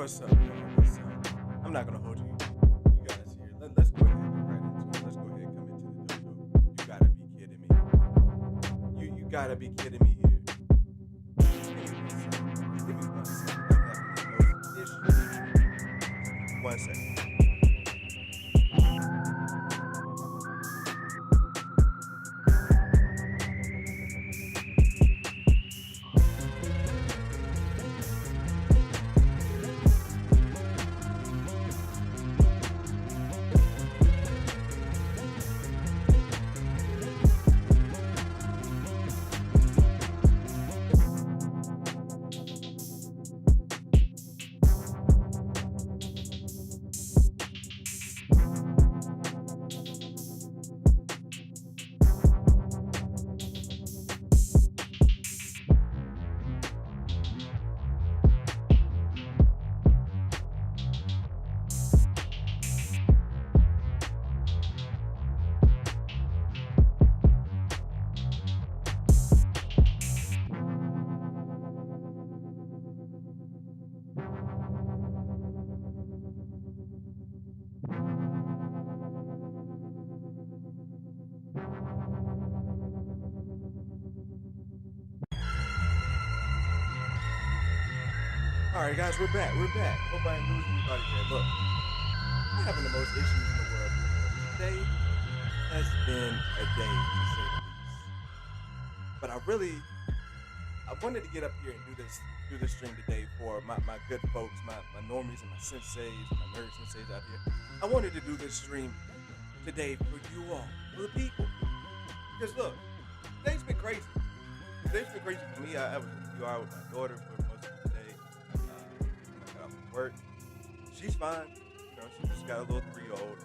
What's up, y'all? What's up? I'm not gonna hold you guys here. Let's go ahead and get right into it. Let's go ahead and come into the dojo. You gotta be kidding me. You gotta be kidding me here. Give me 1 second. I'm having the most issues. 1 second. All right, guys, we're back. We're back. Hope I ain't losing anybody there. Look, I'm having the most issues in the world. Today has been a day, to say the least. But I wanted to get up here and do this stream today for my good folks, my normies and my senseis and my nerd senseis out here. I wanted to do this stream today for you all, for the people. Because look, today's been crazy. Today's been crazy for me. I was in the UR with my daughter for most of the day. I got off from work. She's fine. You know, she just got a little 3-year-old.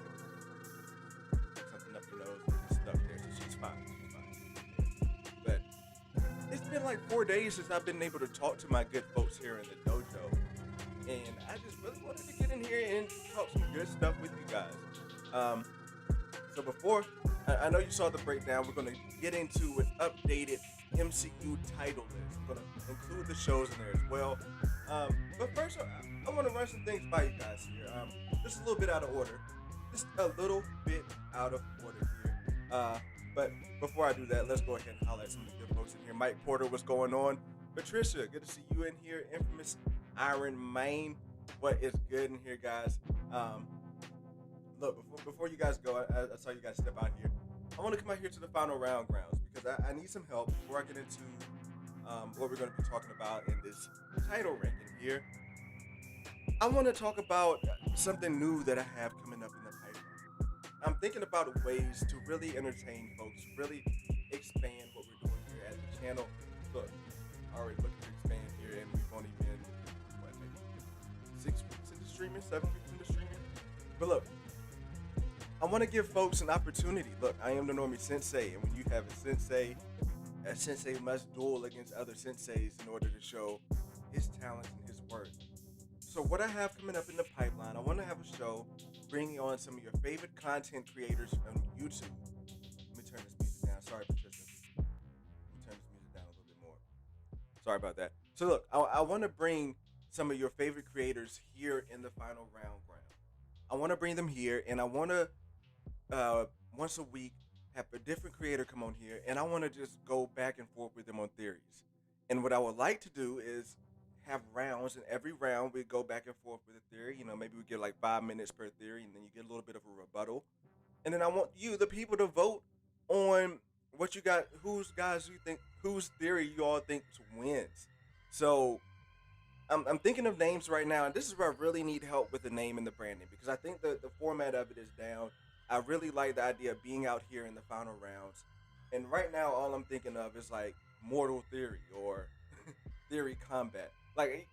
Something up her nose and just stuck there. So she's fine. She's fine. But it's been like 4 days since I've been able to talk to my good folks here in the dojo. And I just really wanted to get in here and talk some good stuff with you guys. So before, I know you saw the breakdown. We're going to get into an updated MCU title list. We're going to include the shows in there as well. But first, I want to run some things by you guys here. Just a little bit out of order. Just a little bit out of order here. But before I do that, let's go ahead and holler at some of the good folks in here. Mike Porter, what's going on? Patricia, good to see you in here. Infamous Iron Main, what is good in here, guys? Look, before you guys go, I saw you guys step out here. I want to come out here to the final round grounds because I need some help before I get into what we're going to be talking about in this title ranking here. I want to talk about something new that I have coming up in the pipeline. I'm thinking about ways to really entertain folks, really expand what we're doing here at the channel. Look, already looking to expand here, and we've only been, maybe 6 weeks into streaming, 7 weeks into streaming. But look, I want to give folks an opportunity. Look, I am the Normie Sensei, and when you have a sensei must duel against other senseis in order to show his talents and his worth. So what I have coming up in the pipeline, I want to have a show bringing on some of your favorite content creators on YouTube. Let me turn this music down. Sorry, Patricia. Let me turn this music down a little bit more. Sorry about that. So look, I want to bring some of your favorite creators here in the final round. I want to bring them here, and I want to once a week have a different creator come on here, and I want to just go back and forth with them on theories. And what I would like to do is have rounds, and every round we go back and forth with a theory. You know, maybe we get like 5 minutes per theory, and then you get a little bit of a rebuttal. And then I want you, the people, to vote on what you got, whose theory you all think wins. So I'm thinking of names right now, and this is where I really need help with the name and the branding, because I think the format of it is down. I really like the idea of being out here in the final rounds. And right now, all I'm thinking of is like Mortal Theory or Theory Combat. Like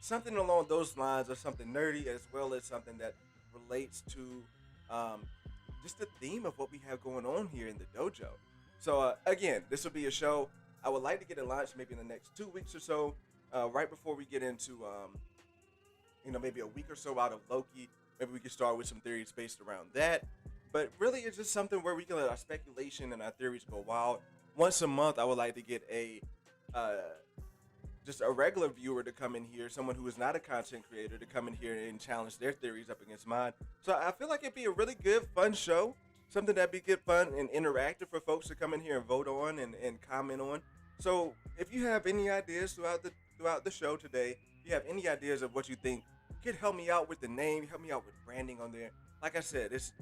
something along those lines, or something nerdy as well as something that relates to just the theme of what we have going on here in the dojo. So again, this will be a show. I would like to get it launched maybe in the next 2 weeks or so, right before we get into maybe a week or so out of Loki. Maybe we can start with some theories based around that. But really, it's just something where we can let our speculation and our theories go wild. Once a month, I would like to get just a regular viewer to come in here, someone who is not a content creator to come in here and challenge their theories up against mine. So I feel like it'd be a really good, fun show, something that'd be good, fun, and interactive for folks to come in here and vote on and comment on. So if you have any ideas throughout the show today, if you have any ideas of what you think could help me out with the name, help me out with branding on there. Like I said, it's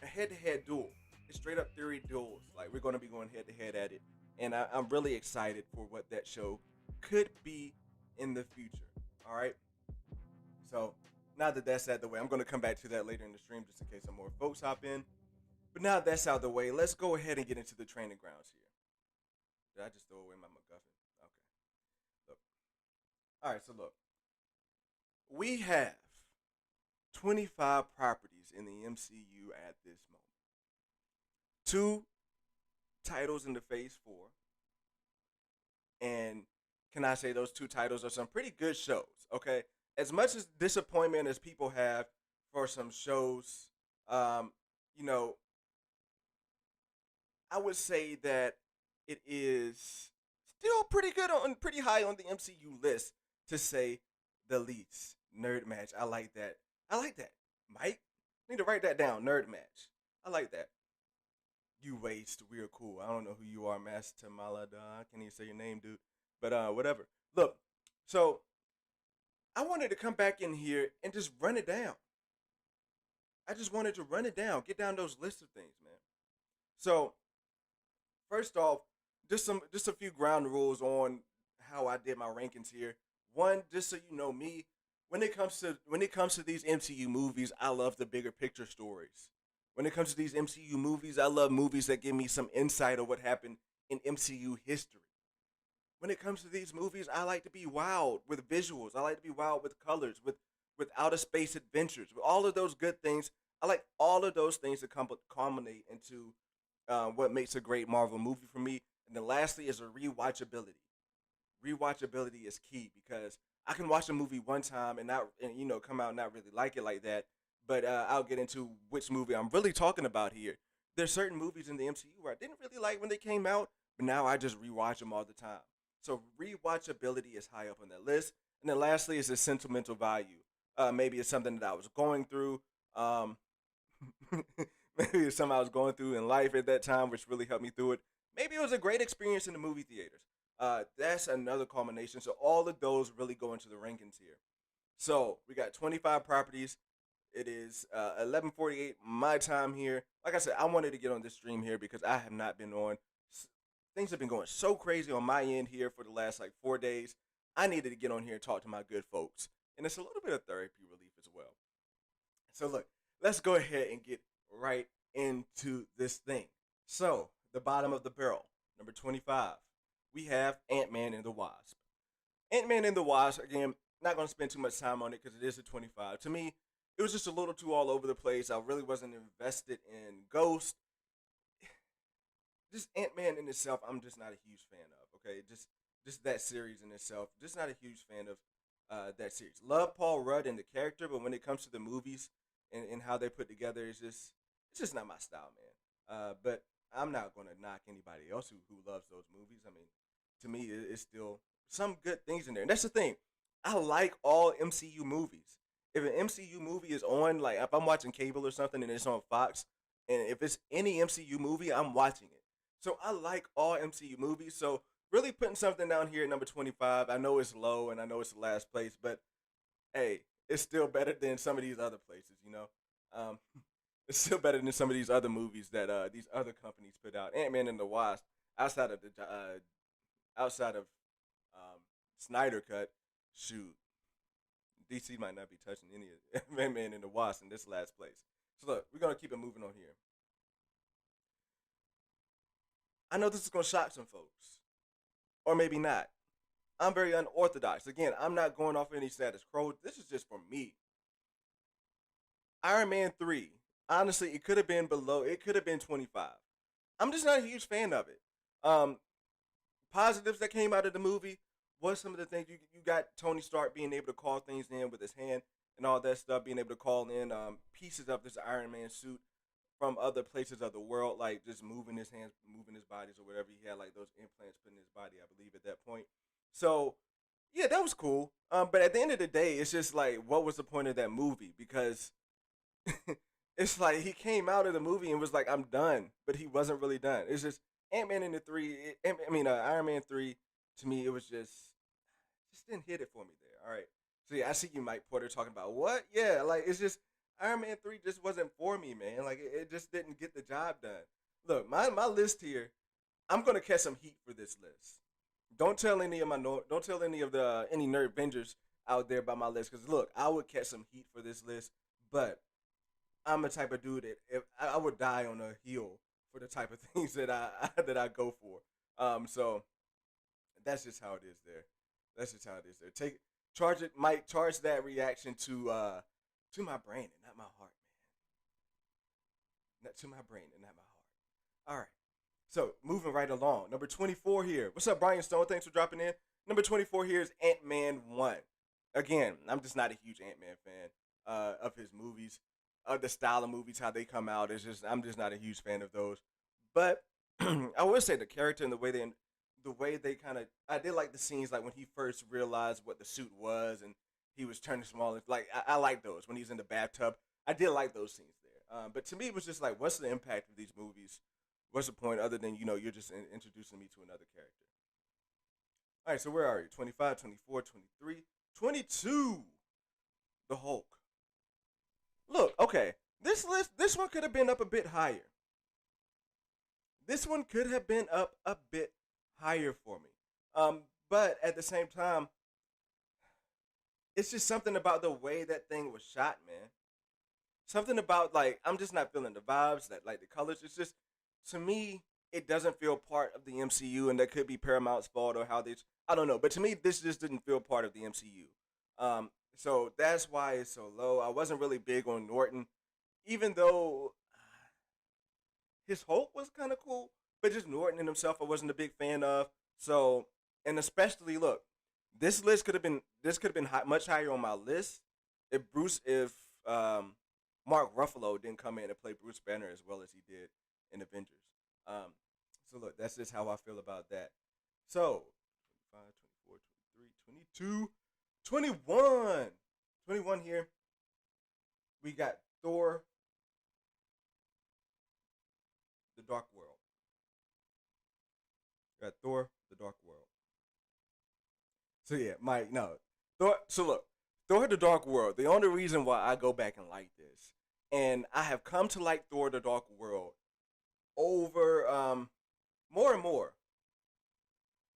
a head-to-head duel. It's straight up theory duels. Like we're going to be going head-to-head at it, and I'm really excited for what that show could be in the future. All right. So now that that's out of the way, I'm going to come back to that later in the stream just in case some more folks hop in. But now that's out of the way, let's go ahead and get into the training grounds here. Did I just throw away my MacGuffin? Okay. Look. All right. So look, we have 25 properties in the MCU at this moment. 2 titles in the Phase 4. And can I say those 2 titles are some pretty good shows, okay? As much as disappointment as people have for some shows, you know, I would say that it is still pretty high on the MCU list, to say the least. Nerd match, I like that. Mike, need to write that down. Nerd match, I like that. You waste, we're cool. I don't know who you are, Master Malada. I can't even say your name, dude. But whatever. Look, so I wanted to come back in here and just run it down. I just wanted to run it down, get down those lists of things, man. So first off, just a few ground rules on how I did my rankings here. One, just so you know me, when it comes to these MCU movies, I love the bigger picture stories. When it comes to these MCU movies, I love movies that give me some insight of what happened in MCU history. When it comes to these movies, I like to be wild with visuals. I like to be wild with colors, with outer space adventures, with all of those good things. I like all of those things to culminate into what makes a great Marvel movie for me. And then lastly is a rewatchability. Rewatchability is key because I can watch a movie one time and come out and not really like it like that. But I'll get into which movie I'm really talking about here. There's certain movies in the MCU where I didn't really like when they came out, but now I just rewatch them all the time. So rewatchability is high up on that list. And then lastly is the sentimental value. Maybe it's something that I was going through. Maybe it's something I was going through in life at that time, which really helped me through it. Maybe it was a great experience in the movie theaters. That's another culmination. So all of those really go into the rankings here. So we got 25 properties. It is 11:48 my time here. Like I said, I wanted to get on this stream here because I have not been on. Things have been going so crazy on my end here for the last 4 days. I needed to get on here and talk to my good folks. And it's a little bit of therapy relief as well. So look, let's go ahead and get right into this thing. So the bottom of the barrel, number 25, we have Ant-Man and the Wasp. Ant-Man and the Wasp, again, not going to spend too much time on it because it is a 25. To me, it was just a little too all over the place. I really wasn't invested in Ghost. Just Ant-Man in itself, I'm just not a huge fan of, okay? Just that series in itself, just not a huge fan of that series. Love Paul Rudd and the character, but when it comes to the movies and how they put together, it's just not my style, man. But I'm not going to knock anybody else who loves those movies. I mean, to me, it's still some good things in there. And that's the thing. I like all MCU movies. If an MCU movie is on, if I'm watching cable or something and it's on Fox, and if it's any MCU movie, I'm watching it. So I like all MCU movies. So really putting something down here at number 25. I know it's low and I know it's the last place, but hey, it's still better than some of these other places, you know? It's still better than some of these other movies that these other companies put out. Ant-Man and the Wasp, outside of Snyder Cut, shoot, DC might not be touching any of Ant-Man and the Wasp in this last place. So look, we're gonna keep it moving on here. I know this is gonna shock some folks, or maybe not. I'm very unorthodox. Again, I'm not going off any status quo. This is just for me. Iron Man 3. Honestly, it could have been below. It could have been 25. I'm just not a huge fan of it. Positives that came out of the movie was some of the things you got Tony Stark being able to call things in with his hand and all that stuff, being able to call in pieces of this Iron Man suit from other places of the world, like just moving his hands, moving his bodies or whatever. He had those implants put in his body, I believe, at that point. So Yeah, that was cool. But at the end of the day, it's just like, what was the point of that movie? Because it's like he came out of the movie and was like, "I'm done," but he wasn't really done. It's just Ant Man in the three. Iron Man 3. To me, it was just didn't hit it for me there. All right. So yeah, I see you, Mike Porter, talking about what? Yeah, like it's just Iron Man 3 just wasn't for me, man. Like it just didn't get the job done. Look, my list here. I'm gonna catch some heat for this list. Don't tell any of don't tell any of the any nerd Avengers out there about my list, because look, I would catch some heat for this list, but I'm the type of dude that if I would die on a hill for the type of things that I go for. So that's just how it is there. That's just how it is there. Take charge it, Mike. Charge that reaction to my brain and not my heart, man. Not to my brain and not my heart. All right. So moving right along, number 24 here. What's up, Brian Stone? Thanks for dropping in. Number 24 here is Ant Man 1. Again, I'm just not a huge Ant Man fan of his movies, of the style of movies, how they come out. It's just I'm just not a huge fan of those. But I would say the character and the way they kind of I did like the scenes like when he first realized what the suit was and he was turning small. Like I like those when he's in the bathtub. I did like those scenes there. But to me, it was just like, what's the impact of these movies? What's the point other than you're just introducing me to another character? All right, so where are you? 25, 24, 23, 22. The Hulk. Look, okay. This one could have been up a bit higher. This one could have been up a bit higher for me. But at the same time, it's just something about the way that thing was shot, man. Something about like I'm just not feeling the vibes that like the colors. It's just to me it doesn't feel part of the MCU, and that could be Paramount's fault or how they. I don't know, but to me this just didn't feel part of the MCU. So that's why it's so low. I wasn't really big on Norton, even though his Hulk was kind of cool, but just Norton in himself I wasn't a big fan of. So and especially look, this could have been much higher on my list if Mark Ruffalo didn't come in and play Bruce Banner as well as he did in Avengers. Um, so look, that's just how I feel about that. So 25, 24, 23, 22, 21. 21 here. We got Thor, The Dark World. We got Thor, The Dark World. So yeah, Mike, no. Thor, so look, Thor the Dark World, the only reason why I go back and like this, and I have come to like Thor the Dark World over more and more.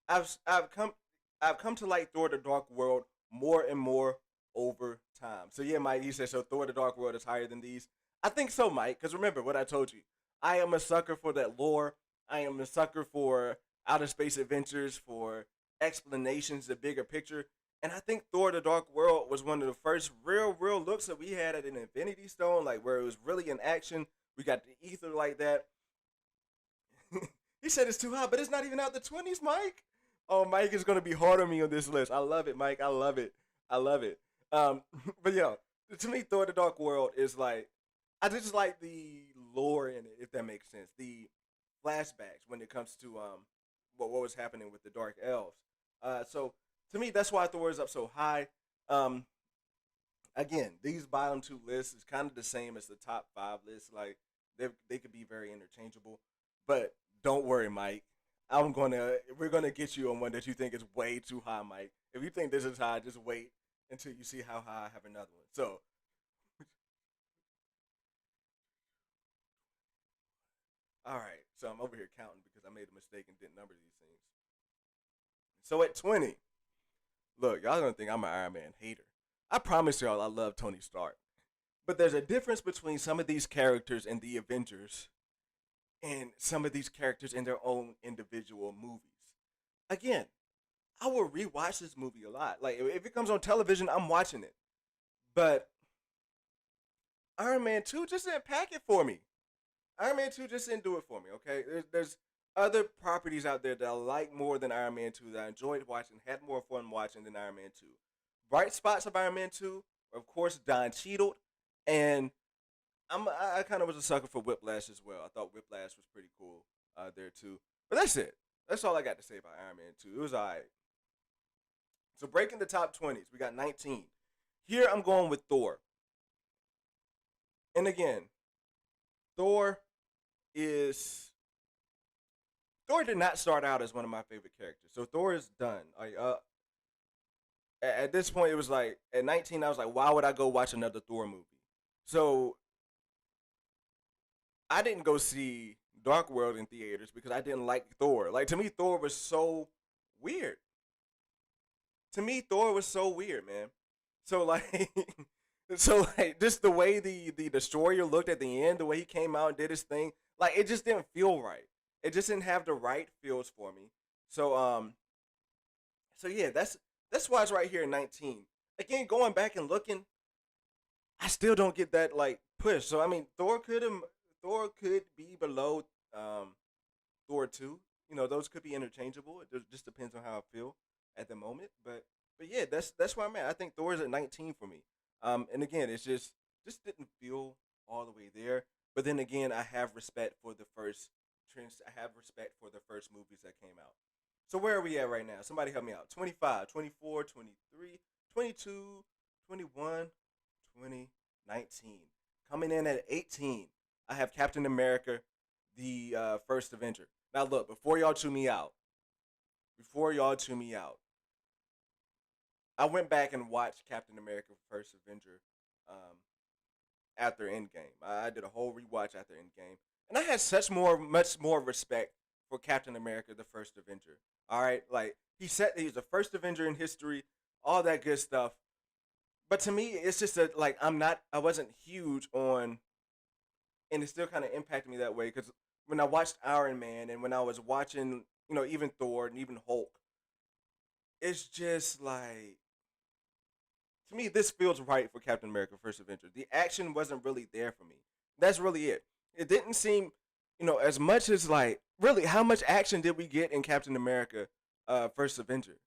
I've I've come I've come to like Thor the Dark World more and more over time. So yeah, Mike, he said so Thor the Dark World is higher than these. I think so, Mike, because remember what I told you. I am a sucker for that lore. I am a sucker for outer space adventures, for explanations, the bigger picture. And I think Thor the Dark World was one of the first real looks that we had at an Infinity Stone, like where it was really in action. We got the ether like that. He said it's too high, but it's not even out the 20s, Mike. Oh, Mike is gonna be hard on me on this list. I love it, Mike. I love it. I love it. Um, but yo, to me, Thor: The Dark World is like I just like the lore in it, if that makes sense. The flashbacks when it comes to what was happening with the Dark Elves. So to me, that's why Thor is up so high. Um, again, these bottom two lists is kind of the same as the top five lists. Like they could be very interchangeable, but don't worry, Mike. We're gonna get you on one that you think is way too high, Mike. If you think this is high, just wait until you see how high I have another one. So, all right. So I'm over here counting because I made a mistake and didn't number these things. So at 20, look, y'all gonna think I'm an Iron Man hater. I promise y'all I love Tony Stark. But there's a difference between some of these characters in the Avengers and some of these characters in their own individual movies. Again, I will rewatch this movie a lot. Like if it comes on television, I'm watching it. But Iron Man 2 just didn't pack it for me. Iron Man 2 just didn't do it for me, okay? There's other properties out there that I like more than Iron Man 2 that I enjoyed watching, had more fun watching than Iron Man 2. Bright spots of Iron Man 2, of course, Don Cheadle, and I kind of was a sucker for Whiplash as well. I thought Whiplash was pretty cool there too. But that's it. That's all I got to say about Iron Man 2. It was alright. So breaking the top 20s, we got 19. Here I'm going with Thor. And again, Thor is Thor did not start out as one of my favorite characters. So Thor is done. At this point, it was like at 19, I was like, why would I go watch another Thor movie? So I didn't go see Dark World in theaters because I didn't like Thor. Like to me, Thor was so weird. To me, Thor was so weird, man. So like, so like, just the way the destroyer looked at the end, the way he came out and did his thing, like it just didn't feel right. It just didn't have the right feels for me. So so yeah, that's why it's right here in 19. Again, going back and looking, I still don't get that like push. So I mean, Thor could be below um Thor 2. You know, those could be interchangeable. It just depends on how I feel at the moment. But yeah, that's where I'm at. I think Thor is at 19 for me. And again, it's just didn't feel all the way there. But then again, I have respect for the first trends. I have respect for the first movies that came out. So where are we at right now? Somebody help me out. 25, 24, 23, 22, 21, 20, 19. Coming in at 18, I have Captain America, the first Avenger. Now look, before y'all chew me out, I went back and watched Captain America First Avenger um, after Endgame. I did a whole rewatch after Endgame, and I had much more respect for Captain America the First Avenger. All right, like he said, he's the first Avenger in history, all that good stuff. But to me, it's just that like I wasn't huge on, and it still kind of impacted me that way because when I watched Iron Man and when I was watching, even Thor and even Hulk, it's just like to me, this feels right for Captain America: First Avenger. The action wasn't really there for me. That's really it. It didn't seem, as much as like really how much action did we get in Captain America: First Avenger?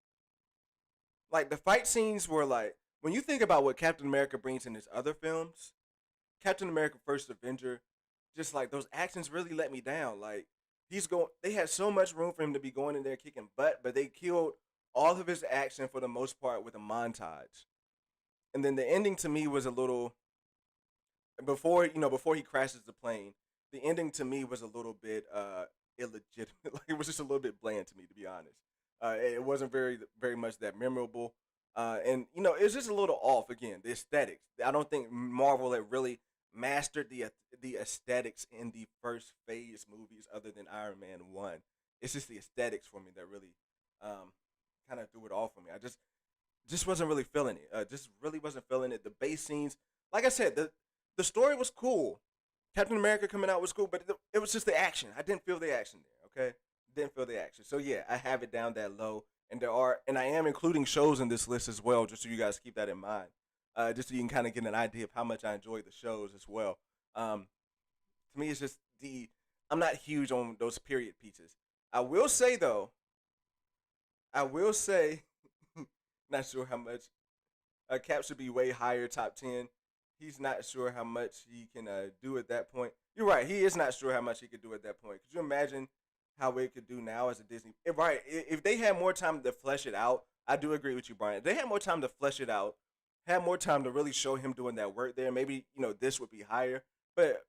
Like the fight scenes were like when you think about what Captain America brings in his other films, Captain America: First Avenger, just like those actions really let me down. Like he's going, they had so much room for him to be going in there kicking butt, but they killed all of his action for the most part with a montage. And then the ending to me was a little before he crashes the plane. The ending to me was a little bit illegitimate. Like it was just a little bit bland to me, to be honest. It wasn't very much that memorable. And it's just a little off again. The aesthetics. I don't think Marvel had really mastered the aesthetics in the first phase movies, other than Iron Man 1. It's just the aesthetics for me that really um, kind of threw it off for me. I just wasn't really feeling it. Just really wasn't feeling it. The base scenes, like I said, the story was cool. Captain America coming out was cool, but it was just the action. I didn't feel the action there. Okay, didn't feel the action. So yeah, I have it down that low, and I am including shows in this list as well, just so you guys keep that in mind. Just so you can kind of get an idea of how much I enjoy the shows as well. Um, to me, it's just I'm not huge on those period pieces. I will say though, I will say, not sure how much Cap should be way higher, top 10. He's not sure how much he can do at that point. You're right. He is not sure how much he could do at that point. Could you imagine how it could do now as a Disney? Right. If they had more time to flesh it out, I do agree with you, Brian. If they had more time to flesh it out, had more time to really show him doing that work there, maybe this would be higher. But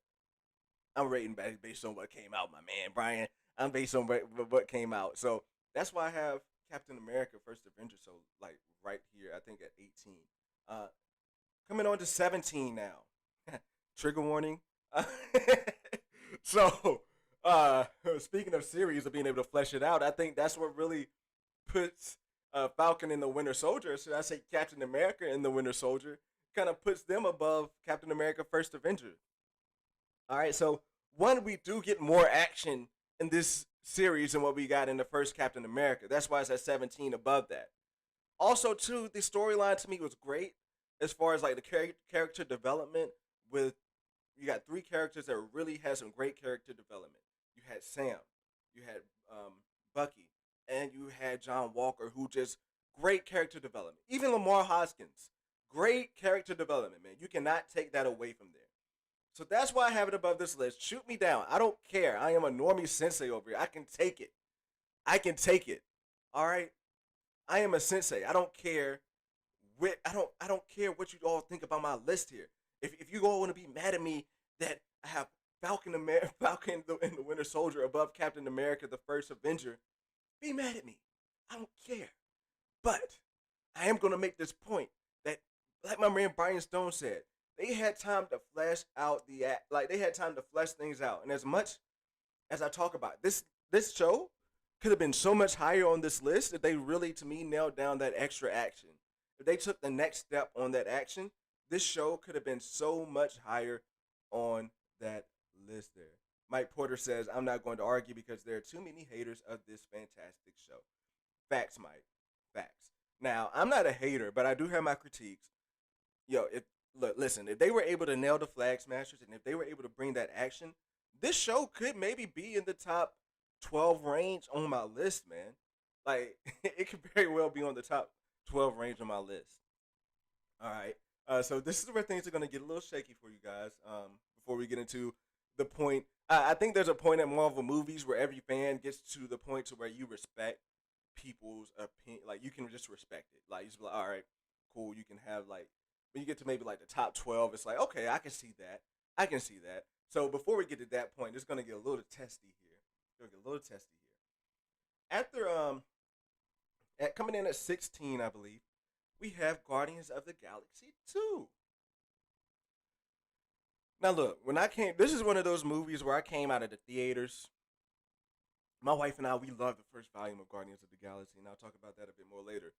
I'm rating based on what came out, my man, Brian. I'm based on what came out. So that's why I have Captain America: First Avenger. So like right here, I think at 18. Uh, Coming on to 17 now. Trigger warning. so, uh, speaking of series of being able to flesh it out, I think that's what really puts Falcon in the Winter Soldier. So I say Captain America in the Winter Soldier kind of puts them above Captain America: First Avenger. All right, so one, we do get more action in this series than what we got in the first Captain America. That's why it's at 17 above that. Also, too, the storyline to me was great as far as like the character development. With you got three characters that really had some great character development. You had Sam, you had Bucky, and you had John Walker, who just great character development. Even Lamar Hoskins, great character development, man. You cannot take that away from there. So that's why I have it above this list. Shoot me down. I don't care. I am a normie sensei over here. I can take it. I can take it. All right. I am a sensei. I don't care I don't care what you all think about my list here. If you all want to be mad at me that I have Falcon and the Winter Soldier above Captain America, the first Avenger, be mad at me. I don't care. But I am gonna make this point that, like my man Brian Stone said, they had time to flesh out like they had time to flesh things out. And as much as I talk about this show could have been so much higher on this list if they really, to me, nailed down that extra action. If they took the next step on that action, this show could have been so much higher on that list there. Mike Porter says, I'm not going to argue because there are too many haters of this fantastic show. Facts, Mike. Facts. Now, I'm not a hater, but I do have my critiques. Yo, if look, listen, if they were able to nail the Flag Smashers and if they were able to bring that action, this show could maybe be in the top 12 range on my list, man. Like, it could very well be on the top 12 range on my list. All right. So this is where things are going to get a little shaky for you guys. Before we get into the point, I think there's a point in Marvel movies where every fan gets to the point to where you respect people's opinion. Like, you can just respect it. Like, you just be like, all right, cool. You can have, like, when you get to maybe like the top 12, it's like, okay, I can see that. I can see that. So before we get to that point, it's going to get a little testy here. It's going to get a little testy here. Coming in at 16, I believe, we have Guardians of the Galaxy 2. Now look, this is one of those movies where I came out of the theaters. My wife and I, we love the first volume of Guardians of the Galaxy, and I'll talk about that a bit more later.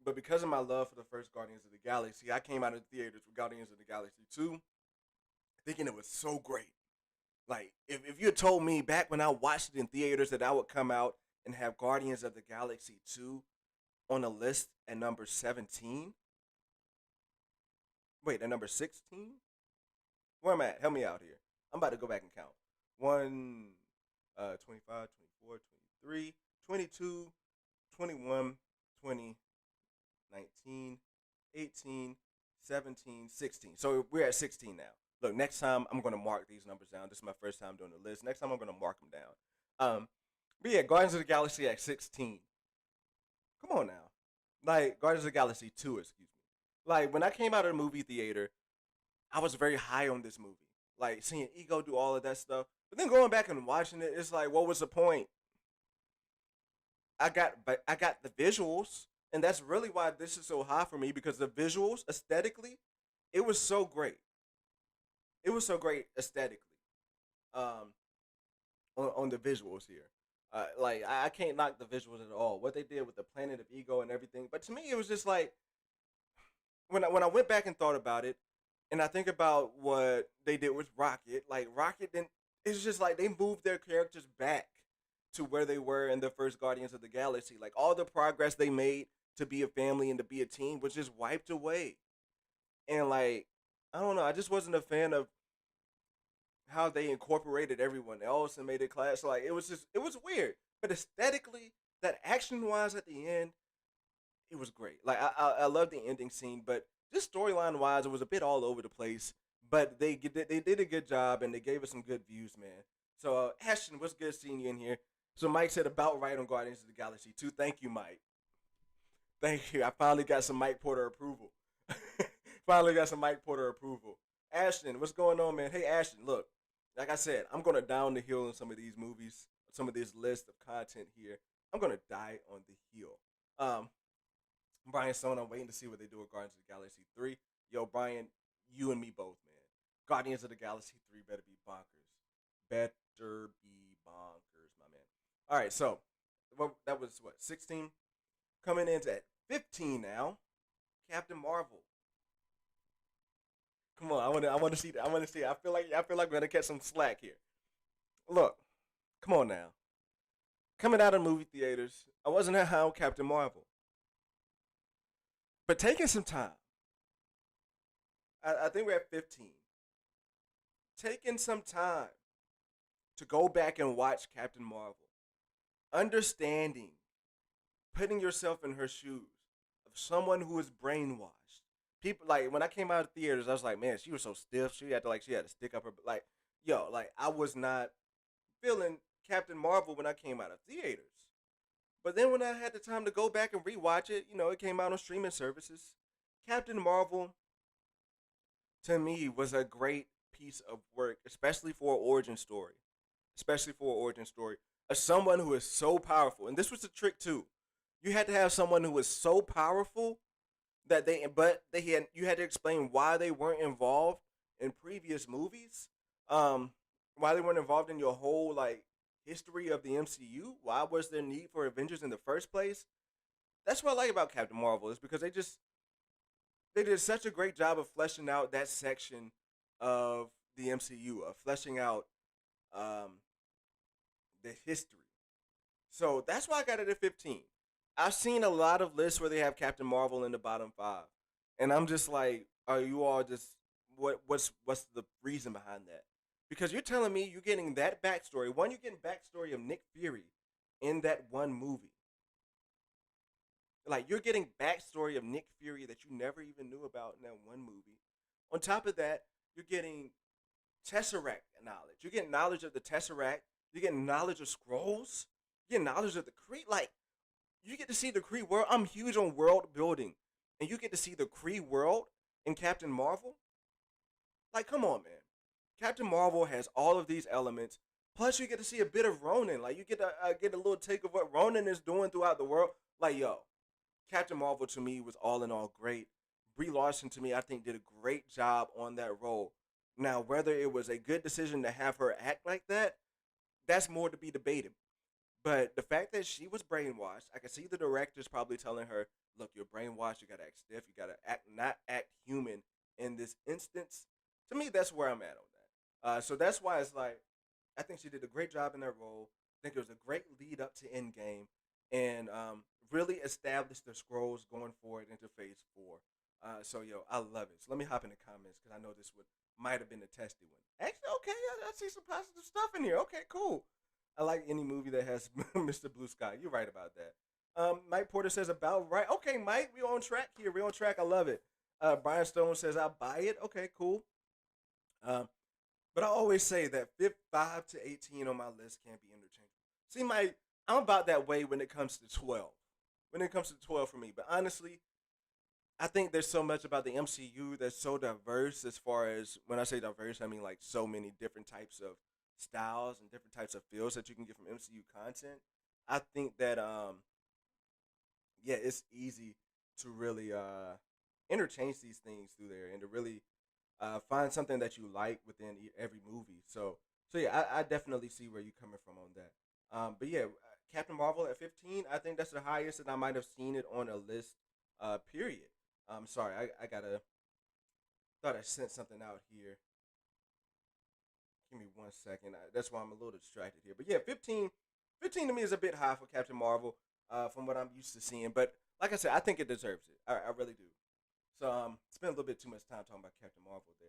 But because of my love for the first Guardians of the Galaxy, I came out of the theaters with Guardians of the Galaxy 2, thinking it was so great. Like, if you had told me back when I watched it in theaters that I would come out and have Guardians of the Galaxy 2 on a list at number 17. Wait, at number 16? Where am I at? Help me out here. I'm about to go back and count. 1, 25, 24, 23, 22, 21, 20, 19, 18, 17, 16. So we're at 16 now. Look, next time I'm going to mark these numbers down. This is my first time doing the list. Next time I'm going to mark them down. But yeah, Guardians of the Galaxy at 16. Come on now. Like, Guardians of the Galaxy 2, excuse me. Like, when I came out of the movie theater, I was very high on this movie. Like, seeing Ego do all of that stuff. But then going back and watching it, it's like, what was the point? I got the visuals, and that's really why this is so high for me, because the visuals, aesthetically, it was so great. It was so great aesthetically. Um, on the visuals here. Like, I can't knock the visuals at all. What they did with the Planet of Ego and everything. But to me, it was just like, when I went back and thought about it, and I think about what they did with Rocket, like Rocket didn't. It's just like they moved their characters back to where they were in the first Guardians of the Galaxy. Like, all the progress they made to be a family and to be a team was just wiped away. And like, I don't know, I just wasn't a fan of how they incorporated everyone else and made it class. Like, it was weird. But aesthetically, that action wise at the end, it was great. Like, I love the ending scene, but just storyline wise, it was a bit all over the place. But they did a good job, and they gave us some good views, man. So Ashton, what's good seeing you in here? So Mike said about right on Guardians of the Galaxy 2. Thank you, Mike. Thank you. I finally got some Mike Porter approval. Finally got some Mike Porter approval. Ashton, what's going on, man? Hey, Ashton, look. Like I said, I'm going to down the hill in some of these movies, some of this list of content here. I'm going to die on the hill. Brian Stone, I'm waiting to see what they do with Guardians of the Galaxy 3. Yo, Brian, you and me both, man. Guardians of the Galaxy 3 better be bonkers. Better be bonkers, my man. All right, so that was what, 16? Coming in at 15 now, Captain Marvel. Come on, I want to see that. I want to see. I feel like we're gonna catch some slack here. Look, come on now. Coming out of movie theaters, I wasn't that high on Captain Marvel, but taking some time. I think we're at 15. Taking some time to go back and watch Captain Marvel, understanding, putting yourself in her shoes of someone who is brainwashed. People, like, when I came out of theaters, I was like, man, she was so stiff. She had to stick up her, like, yo, like, I was not feeling Captain Marvel when I came out of theaters. But then when I had the time to go back and rewatch it, it came out on streaming services. Captain Marvel to me was a great piece of work, especially for an origin story. Especially for an origin story. As someone who is so powerful, and this was the trick too. You had to have someone who was so powerful you had to explain why they weren't involved in previous movies. Um, why they weren't involved in your whole like history of the MCU. Why was there need for Avengers in the first place? That's what I like about Captain Marvel is because they did such a great job of fleshing out that section of the MCU, of fleshing out um, the history. So that's why I got it at 15. I've seen a lot of lists where they have Captain Marvel in the bottom five, and I'm just like, are you all just what's the reason behind that? Because you're telling me you're getting that backstory. One, you're getting backstory of Nick Fury in that one movie. Like you're getting backstory of Nick Fury that you never even knew about in that one movie. On top of that, you're getting Tesseract knowledge. You're getting knowledge of the Tesseract. You're getting knowledge of scrolls. You're getting knowledge of the Kree. Like you get to see the Kree world. I'm huge on world building, and you get to see the Kree world in Captain Marvel. Like, come on, man. Captain Marvel has all of these elements. Plus, you get to see a bit of Ronan. Like, you get to get a little take of what Ronan is doing throughout the world. Like, yo, Captain Marvel to me was all in all great. Brie Larson to me, I think, did a great job on that role. Now, whether it was a good decision to have her act like that, that's more to be debated. But the fact that she was brainwashed, I can see the directors probably telling her, "Look, you're brainwashed. You gotta act stiff. You gotta act not act human in this instance." To me, that's where I'm at on that. So that's why it's like I think she did a great job in that role. I think it was a great lead up to Endgame, and really established the scrolls going forward into Phase 4. So yo, I love it. So let me hop in the comments because I know this would might have been a testy one. Actually, okay, I see some positive stuff in here. Okay, cool. I like any movie that has Mr. Blue Sky. You're right about that. Mike Porter says about right. Okay, Mike, we're on track here. We're on track. I love it. Brian Stone says I'll buy it. Okay, cool. Um, but I always say that 5 to 18 on my list can't be interchangeable. See, I'm about that way when it comes to 12. When it comes to 12 for me. But honestly, I think there's so much about the MCU that's so diverse as far as when I say diverse, I mean like so many different types of styles and different types of feels that you can get from MCU content. I think that yeah, it's easy to really interchange these things through there and to really find something that you like within every movie. So yeah, I definitely see where you're coming from on that. But yeah, Captain Marvel at 15, I think that's the highest that I might have seen it on a list. Period. Sorry, I gotta thought I sent something out here. Give me 1 second. That's why I'm a little distracted here. But yeah, 15 to me is a bit high for Captain Marvel from what I'm used to seeing. But like I said, I think it deserves it. I really do. So spent a little bit too much time talking about Captain Marvel there.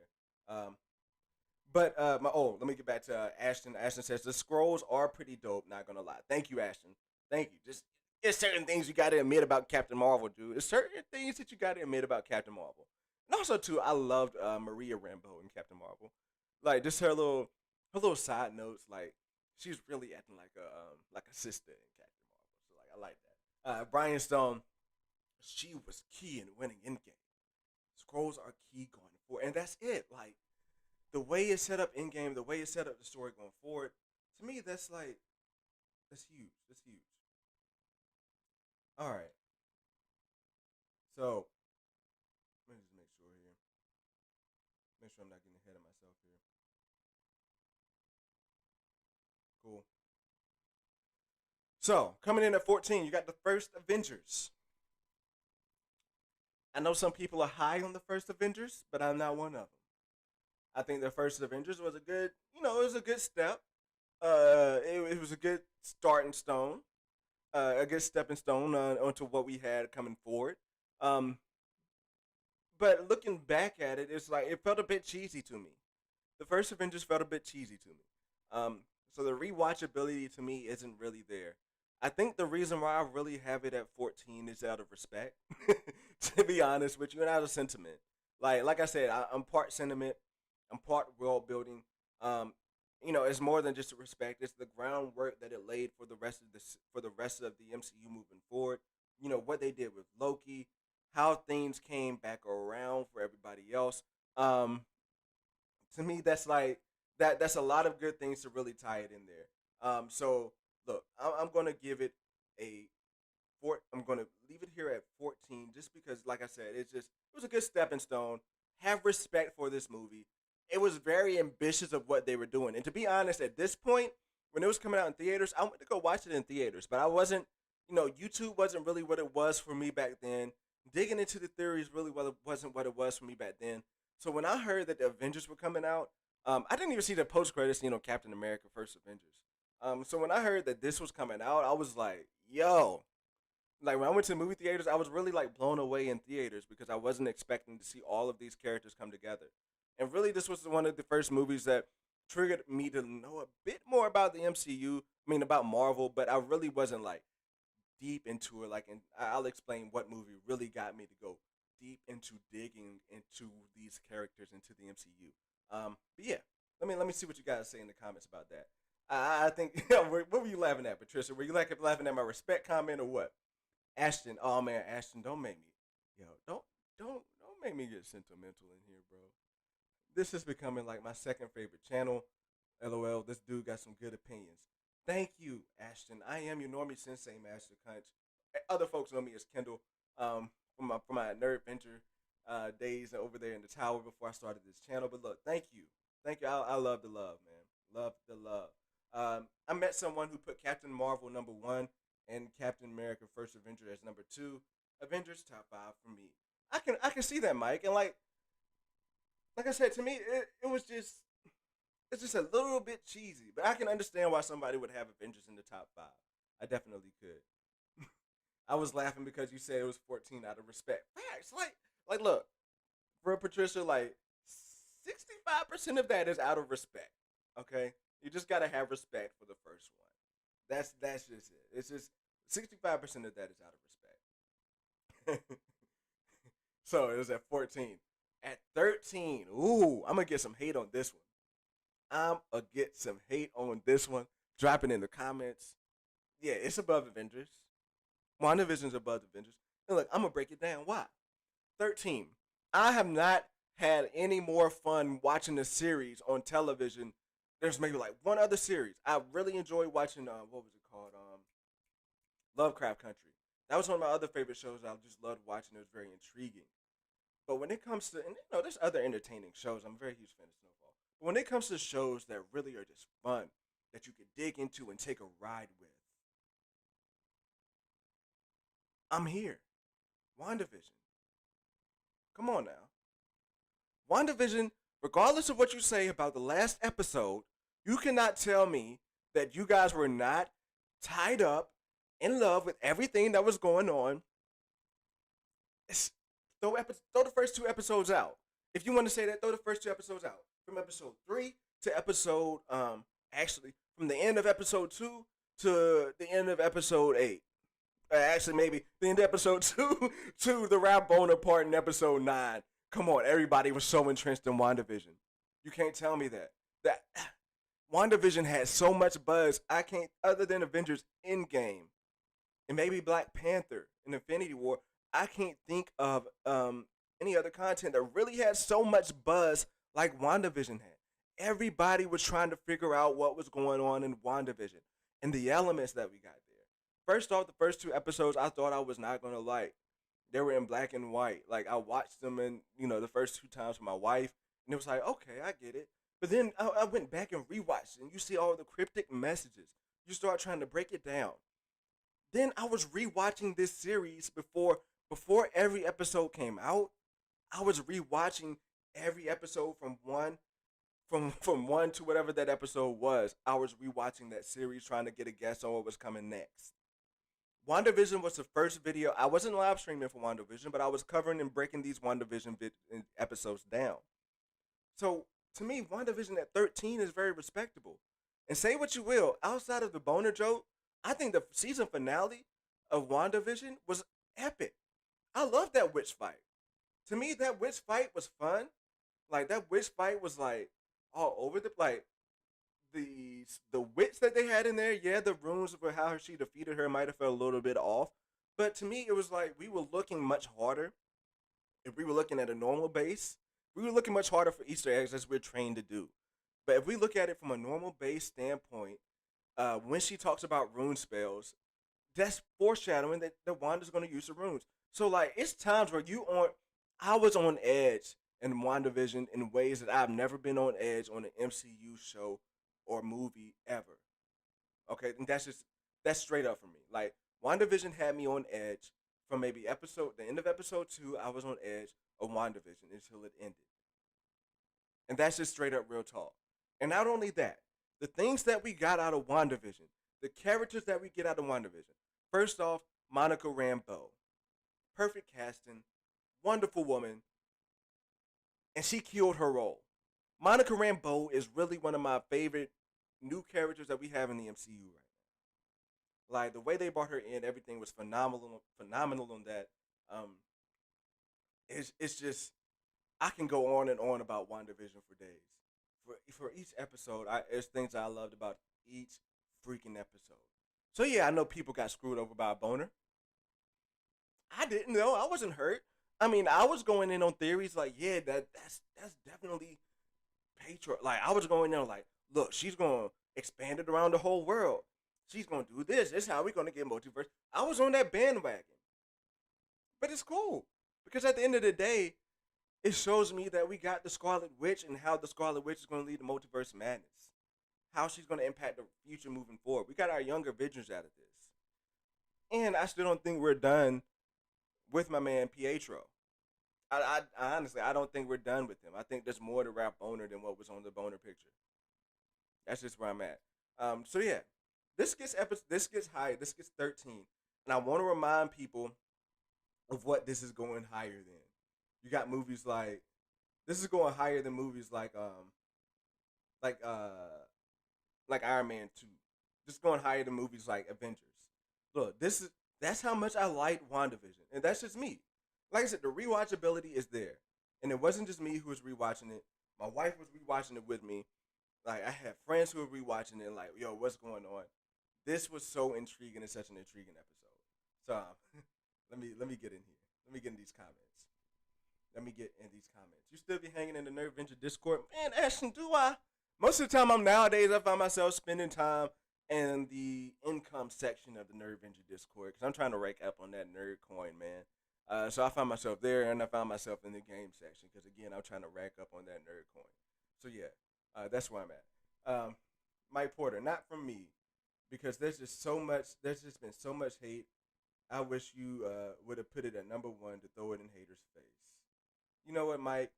Let me get back to Ashton. Ashton says the scrolls are pretty dope. Not gonna lie. Thank you, Ashton. Thank you. Just there's certain things you gotta admit about Captain Marvel, dude. There's certain things that you gotta admit about Captain Marvel. And also too, I loved Maria Rambeau in Captain Marvel. Like just her little side notes. Like she's really acting like a sister in Captain Marvel. So like I like that. Brian Stone, she was key in winning Endgame. Scrolls are key going forward, and that's it. Like the way it's set up in game, the way it's set up the story going forward. To me, that's huge. That's huge. All right, so let me just make sure here. Make sure I'm not getting ahead of myself here. Cool. So coming in at 14, you got the first Avengers. I know some people are high on the first Avengers, but I'm not one of them. I think the first Avengers was a good, it was a good step. It was a good starting stone, a good stepping stone onto what we had coming forward. Um, but looking back at it, it's like it felt a bit cheesy to me. The first Avengers felt a bit cheesy to me. Um, so the rewatchability to me isn't really there. I think the reason why I really have it at 14 is out of respect, to be honest with you, and out of sentiment. Like I said, I'm part sentiment, I'm part world building. Um, It's more than just a respect. It's the groundwork that it laid for the rest of the MCU moving forward. What they did with Loki, how things came back around for everybody else. Um, to me, that's like that. That's a lot of good things to really tie it in there. So look, I'm gonna give it a I'm gonna leave it here at 14, just because, like I said, it was a good stepping stone. Have respect for this movie. It was very ambitious of what they were doing, and to be honest, at this point, when it was coming out in theaters, I went to go watch it in theaters, but I wasn't. YouTube wasn't really what it was for me back then. Digging into the theories really wasn't what it was for me back then. So when I heard that the Avengers were coming out, I didn't even see the post credits. Captain America: First Avengers. So when I heard that this was coming out, I was like, "Yo!" Like when I went to the movie theaters, I was really like blown away in theaters because I wasn't expecting to see all of these characters come together. And really, this was one of the first movies that triggered me to know a bit more about the MCU. I mean, about Marvel, but I really wasn't like deep into it. Like, and I'll explain what movie really got me to go deep into digging into these characters into the MCU. But yeah, let me see what you guys say in the comments about that. I think what were you laughing at, Patricia? Were you like laughing at my respect comment or what? Ashton, oh man, Ashton, don't make me, don't make me get sentimental in here, bro. This is becoming like my second favorite channel. LOL, this dude got some good opinions. Thank you, Ashton. I am your normie sensei, Master Cunch. Other folks know me as Kendall, from my Nerd Venture days over there in the tower before I started this channel. But look, thank you. I love the love, man. Love the love. I met someone who put Captain Marvel #1 and Captain America: First Avenger as #2. Avengers top 5 for me. I can see that, Mike, and like I said, to me, it was just it's just a little bit cheesy, but I can understand why somebody would have Avengers in the top 5. I definitely could. I was laughing because you said it was 14 out of respect. Facts, look, for Patricia, like 65% of that is out of respect. Okay, you just gotta have respect for the first one. That's just it. It's just 65% of that is out of respect. So it was at 14. At 13, ooh, I'm gonna get some hate on this one. I'm gonna get some hate on this one. Drop it in the comments. Yeah, it's above Avengers. WandaVision's above Avengers. And look, I'm gonna break it down. Why? 13. I have not had any more fun watching a series on television. There's maybe like one other series. I really enjoyed watching what was it called? Lovecraft Country. That was one of my other favorite shows I just loved watching. It was very intriguing. But when it comes to, and there's other entertaining shows. I'm a very huge fan of Snowfall. But when it comes to shows that really are just fun, that you could dig into and take a ride with, I'm here. WandaVision. Come on now. WandaVision, regardless of what you say about the last episode, you cannot tell me that you guys were not tied up in love with everything that was going on. Throw the first 2 episodes out. If you want to say that, throw the first 2 episodes out. From episode 3 to episode, actually, from the end of episode 2 to the end of episode 8. Actually, maybe the end of episode 2 to the Rap Boner part in episode 9. Come on, everybody was so entrenched in WandaVision. You can't tell me that. That WandaVision had so much buzz. I can't, other than Avengers Endgame and maybe Black Panther and Infinity War, I can't think of any other content that really had so much buzz like WandaVision had. Everybody was trying to figure out what was going on in WandaVision and the elements that we got there. First off, the first 2 episodes I thought I was not going to like. They were in black and white. Like, I watched them in, the first 2 times with my wife, and it was like, okay, I get it. But then I went back and rewatched it, and you see all the cryptic messages. You start trying to break it down. Then I was rewatching this series before every episode came out. I was rewatching every episode from one to whatever that episode was. I was rewatching that series trying to get a guess on what was coming next. WandaVision was the first video. I wasn't live streaming for WandaVision, but I was covering and breaking these WandaVision episodes down. So to me, WandaVision at 13 is very respectable. And say what you will, outside of the boner joke, I think the season finale of WandaVision was epic. I love that witch fight. To me, that witch fight was fun. Like, that witch fight was like all over the, like, the wits that they had in there, yeah, the runes for how she defeated her might have felt a little bit off, but to me, it was like we were looking much harder if we were looking at a normal base. We were looking much harder for Easter eggs as we're trained to do. But if we look at it from a normal base standpoint, when she talks about rune spells, that's foreshadowing that Wanda's going to use the runes. So like, it's times where you on, I was on edge in WandaVision in ways that I've never been on edge on an MCU show or movie ever. Okay, and that's straight up for me. Like WandaVision had me on edge from maybe the end of episode 2. I was on edge of WandaVision until it ended, and that's just straight up real talk. And not only that, the things that we got out of WandaVision, the characters that we get out of WandaVision. First off, Monica Rambeau, perfect casting, wonderful woman, and she killed her role. Monica Rambeau is really one of my favorite new characters that we have in the MCU right now. Like the way they brought her in, everything was phenomenal on that. Um, it's just I can go on and on about WandaVision for days. For each episode, there's things I loved about each freaking episode. So yeah, I know people got screwed over by a boner. I didn't know. I wasn't hurt. I mean, I was going in on theories like, yeah, that's definitely patriot. Like I was going there like, look, she's gonna expand it around the whole world. She's gonna do this. This is how we're gonna get multiverse. I was on that bandwagon, but it's cool because at the end of the day, it shows me that we got the Scarlet Witch and how the Scarlet Witch is gonna lead to multiverse madness. How she's gonna impact the future moving forward. We got our younger Avengers out of this, and I still don't think we're done with my man Pietro. I honestly, I don't think we're done with him. I think there's more to Rap Boner than what was on the Boner picture. That's just where I'm at. So yeah, this gets high. This gets 13, and I want to remind people of what this is going higher than. You got movies like this is going higher than movies like uh like Iron Man 2. Just going higher than movies like Avengers. Look, that's how much I liked WandaVision, and that's just me. Like I said, the rewatchability is there, and it wasn't just me who was rewatching it. My wife was rewatching it with me. Like I had friends who were rewatching it. Like, yo, what's going on? This was so intriguing and such an intriguing episode. So let me get in here. Let me get in these comments. Let me get in these comments. You still be hanging in the Nerd Venture Discord, man? Ashton, do I? Most of the time, I find myself spending time in the income section of the Nerd Venture Discord because I'm trying to rake up on that nerd coin, man. So I find myself there, and I found myself in the game section because again, I'm trying to rack up on that nerd coin. So yeah, that's where I'm at. Mike Porter, not from me, because there's just so much. There's just been so much hate. I wish you would have put it at number 1 to throw it in haters' face. You know what, Mike?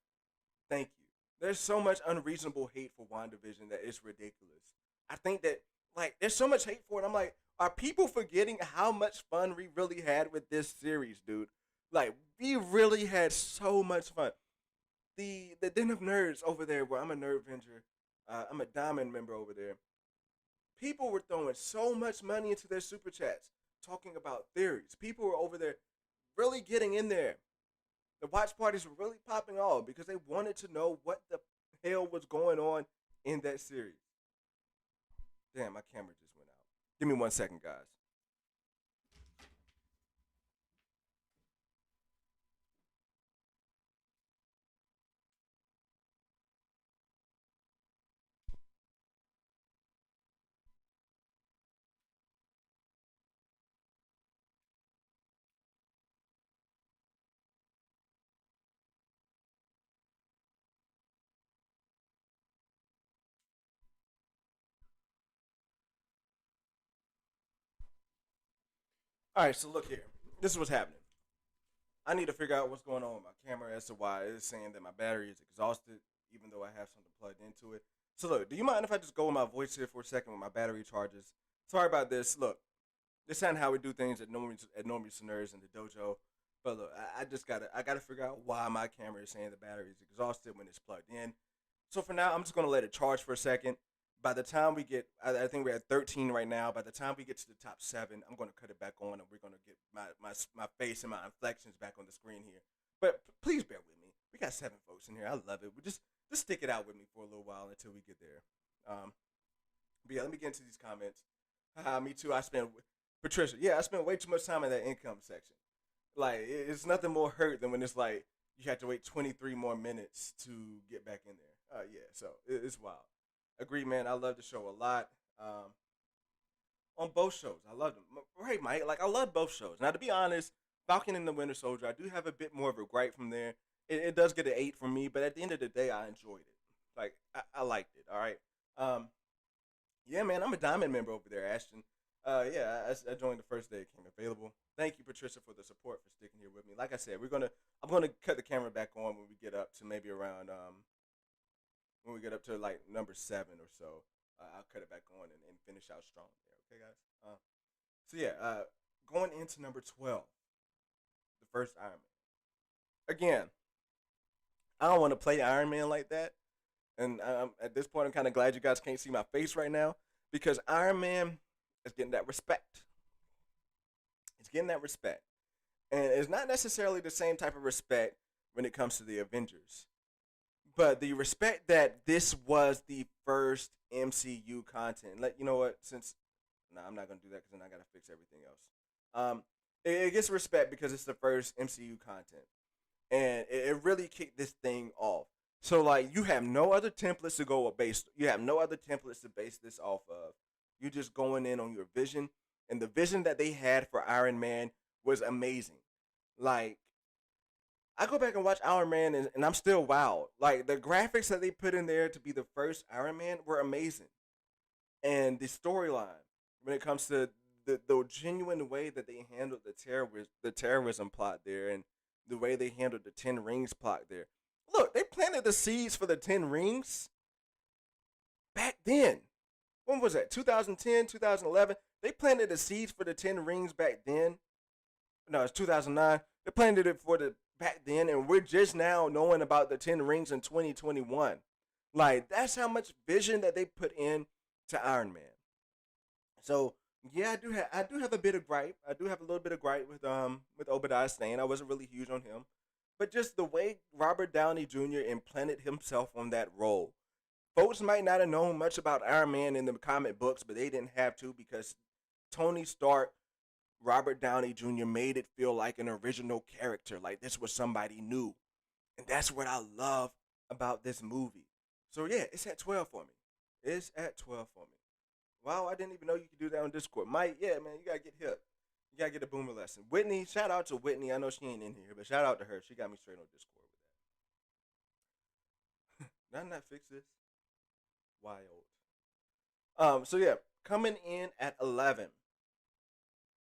Thank you. There's so much unreasonable hate for WandaVision that it's ridiculous. I think that, like, there's so much hate for it. I'm like, are people forgetting how much fun we really had with this series, dude? Like, we really had so much fun. The Den of Nerds over there, where I'm a Nerd Venture, I'm a Diamond member over there. People were throwing so much money into their super chats, talking about theories. People were over there really getting in there. The watch parties were really popping off because they wanted to know what the hell was going on in that series. Damn, my camera just went out. Give me 1 second, guys. All right, so look here. This is what's happening. I need to figure out what's going on with my camera as to why it's saying that my battery is exhausted, even though I have something plugged into it. So look, do you mind if I just go with my voice here for a second when my battery charges? Sorry about this. Look, this isn't how we do things at Normies Nerds and the dojo. But look, I gotta figure out why my camera is saying the battery is exhausted when it's plugged in. So for now, I'm just gonna let it charge for a second. By the time we get, I think we're at 13 right now. By the time we get to the top 7, I'm gonna cut it back on, and we're gonna get my face and my inflections back on the screen here. But please bear with me. We got 7 folks in here. I love it. We just stick it out with me for a little while until we get there. But yeah, let me get into these comments. Me too. Patricia. Yeah, I spent way too much time in that income section. Like, it's nothing more hurt than when it's like you have to wait 23 more minutes to get back in there. Yeah, so it's wild. Agree, man. I love the show a lot. Um, on both shows, I love them. Right, Mike. Like, I love both shows. Now, to be honest, Falcon and the Winter Soldier, I do have a bit more of a gripe from there. It does get an 8 from me, but at the end of the day, I enjoyed it. Like, I liked it. All right. Um, yeah, man, I'm a diamond member over there, Ashton. Yeah, I joined the first day it came available. Thank you, Patricia, for the support for sticking here with me. Like I said, I'm gonna cut the camera back on when we get up to maybe around when we get up to like number 7 or so. I'll cut it back on and finish out strong there. Okay, guys. So yeah, going into number 12, the first Iron Man. Again, I don't want to play Iron Man like that, and at this point, I'm kind of glad you guys can't see my face right now because Iron Man is getting that respect. It's getting that respect. And it's not necessarily the same type of respect when it comes to the Avengers. But the respect that this was the first MCU content. Like, you know what? I'm not gonna do that because then I gotta fix everything else. It gets respect because it's the first MCU content, and it really kicked this thing off. So like, you have no other templates to go based. You have no other templates to base this off of. You're just going in on your vision, and the vision that they had for Iron Man was amazing. Like, I go back and watch Iron Man, and I'm still wowed. Like, the graphics that they put in there to be the first Iron Man were amazing, and the storyline when it comes to the genuine way that they handled the terrorism plot there, and the way they handled the Ten Rings plot there. Look, they planted the seeds for the Ten Rings back then. When was that? 2010, 2011. They planted the seeds for the Ten Rings back then. No, it's 2009. They planted it for the back then, and we're just now knowing about the Ten Rings in 2021. Like, that's how much vision that they put in to Iron Man. So yeah, I do have a bit of gripe. I do have a little bit of gripe with Obadiah Stane. I wasn't really huge on him, but just the way Robert Downey Jr. implanted himself on that role. Folks might not have known much about Iron Man in the comic books, but they didn't have to because Tony Stark, Robert Downey Jr. made it feel like an original character, like this was somebody new. And that's what I love about this movie. So yeah, it's at 12 for me. It's at 12 for me. Wow, I didn't even know you could do that on Discord. Mike, yeah, man, you gotta get hip. You gotta get a boomer lesson. Whitney, shout out to Whitney. I know she ain't in here, but shout out to her. She got me straight on Discord with that. Did I not fix this? Wild. So yeah, coming in at 11.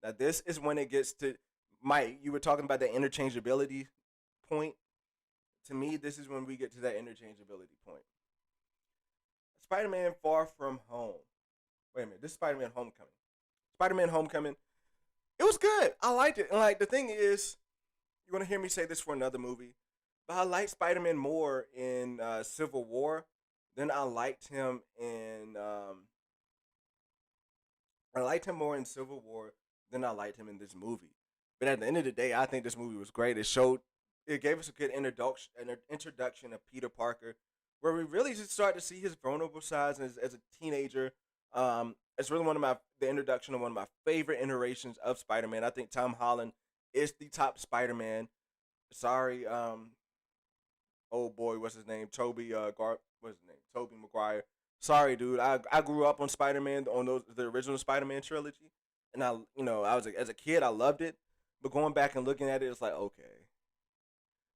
Now this is when it gets to Mike. You were talking about the interchangeability point. To me, this is when we get to that interchangeability point. Spider-Man: Far From Home. Wait a minute, this is Spider-Man: Homecoming. Spider-Man: Homecoming. It was good. I liked it. And like, the thing is, you're gonna hear me say this for another movie, but I liked Spider-Man more in Civil War than I liked him in. I liked him more in Civil War than I liked him in this movie. But at the end of the day, I think this movie was great. It gave us a good introduction of Peter Parker, where we really just start to see his vulnerable sides as a teenager. It's really the introduction of one of my favorite iterations of Spider-Man. I think Tom Holland is the top Spider-Man. Sorry, oh boy, what's his name? What's his name? Toby Maguire. Sorry, dude. I grew up on Spider-Man, on the original Spider-Man trilogy, and as a kid I loved it, but going back and looking at it, it's like, okay.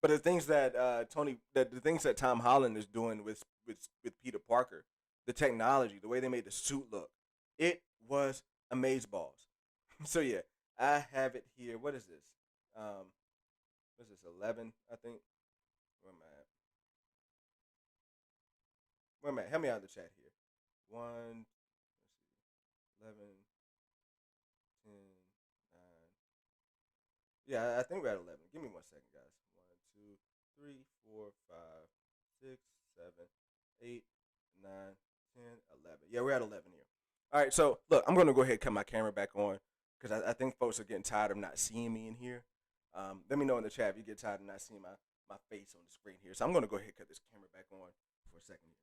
But the things that Tom Holland is doing with Peter Parker, the technology, the way they made the suit look, it was amazeballs. So yeah, I have it here. What is this? What is this? 11, I think. Where am I at? Where am I at? Help me out in the chat here. One. Let's see. 11, 10, 9. Yeah, I think we're at 11. Give me 1 second, guys. 1, 2, 3, 4, 5, 6, 7, 8, 9, 10, 11. Yeah, we're at 11 here. All right, so look, I'm going to go ahead and cut my camera back on because I think folks are getting tired of not seeing me in here. Let me know in the chat if you get tired of not seeing my face on the screen here. So I'm going to go ahead and cut this camera back on for a second here.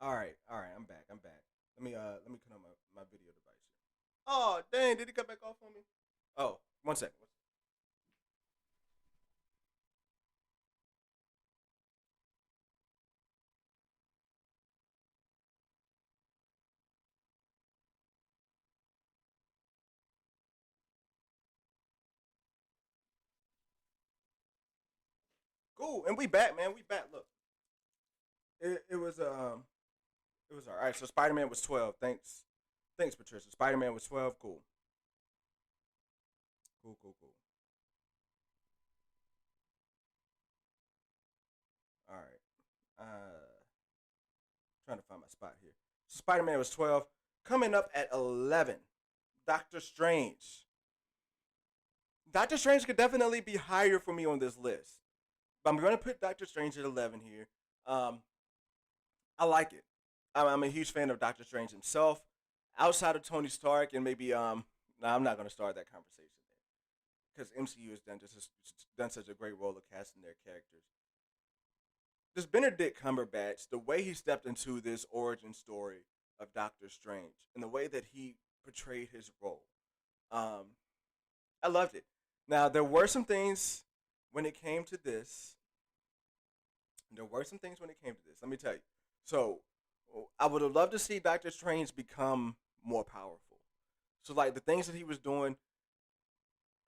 All right. I'm back. I'm back. Let me cut on my video device here. Oh dang! Did it cut back off on me? Oh, one second. Cool. And we back, man. We back. Look, it was it was all right. So Spider Man was 12. Thanks, Patricia. Spider Man was 12. Cool. Cool. Cool. Cool. All right. Trying to find my spot here. So Spider Man was 12. Coming up at 11. Doctor Strange. Doctor Strange could definitely be higher for me on this list. But I'm going to put Doctor Strange at 11 here. Um, I like it. I'm a huge fan of Doctor Strange himself. Outside of Tony Stark and maybe no, I'm not going to start that conversation there because MCU has done such a great role of casting their characters. This Benedict Cumberbatch, the way he stepped into this origin story of Doctor Strange and the way that he portrayed his role, um, I loved it. Now there were some things when it came to this. There were some things when it came to this. Let me tell you. So I would have loved to see Doctor Strange become more powerful. So like the things that he was doing,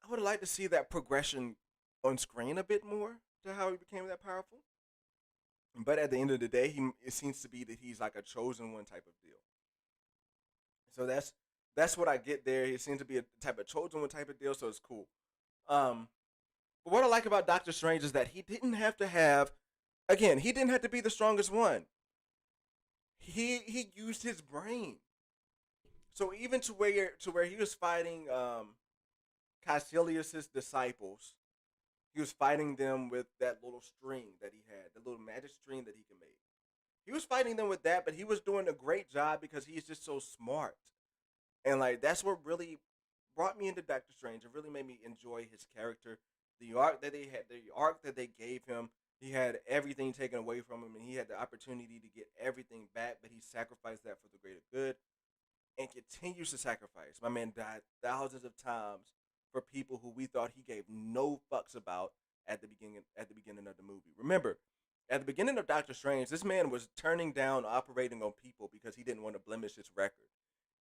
I would have liked to see that progression on screen a bit more to how he became that powerful. But at the end of the day, he it seems to be that he's like a chosen one type of deal. So that's what I get there. He seems to be a type of chosen one type of deal, so it's cool. Um, but what I like about Doctor Strange is that he didn't have to have, again, he didn't have to be the strongest one. He used his brain. So even to where he was fighting Caecilius's disciples, he was fighting them with that little string that he had, the little magic string that he can make. He was fighting them with that, but he was doing a great job because he's just so smart. And like that's what really brought me into Doctor Strange. It really made me enjoy his character. The arc that they gave him, he had everything taken away from him, and he had the opportunity to get everything back, but he sacrificed that for the greater good and continues to sacrifice. My man died thousands of times for people who we thought he gave no fucks about at the beginning of the movie. Remember, at the beginning of Doctor Strange, this man was turning down operating on people because he didn't want to blemish his record.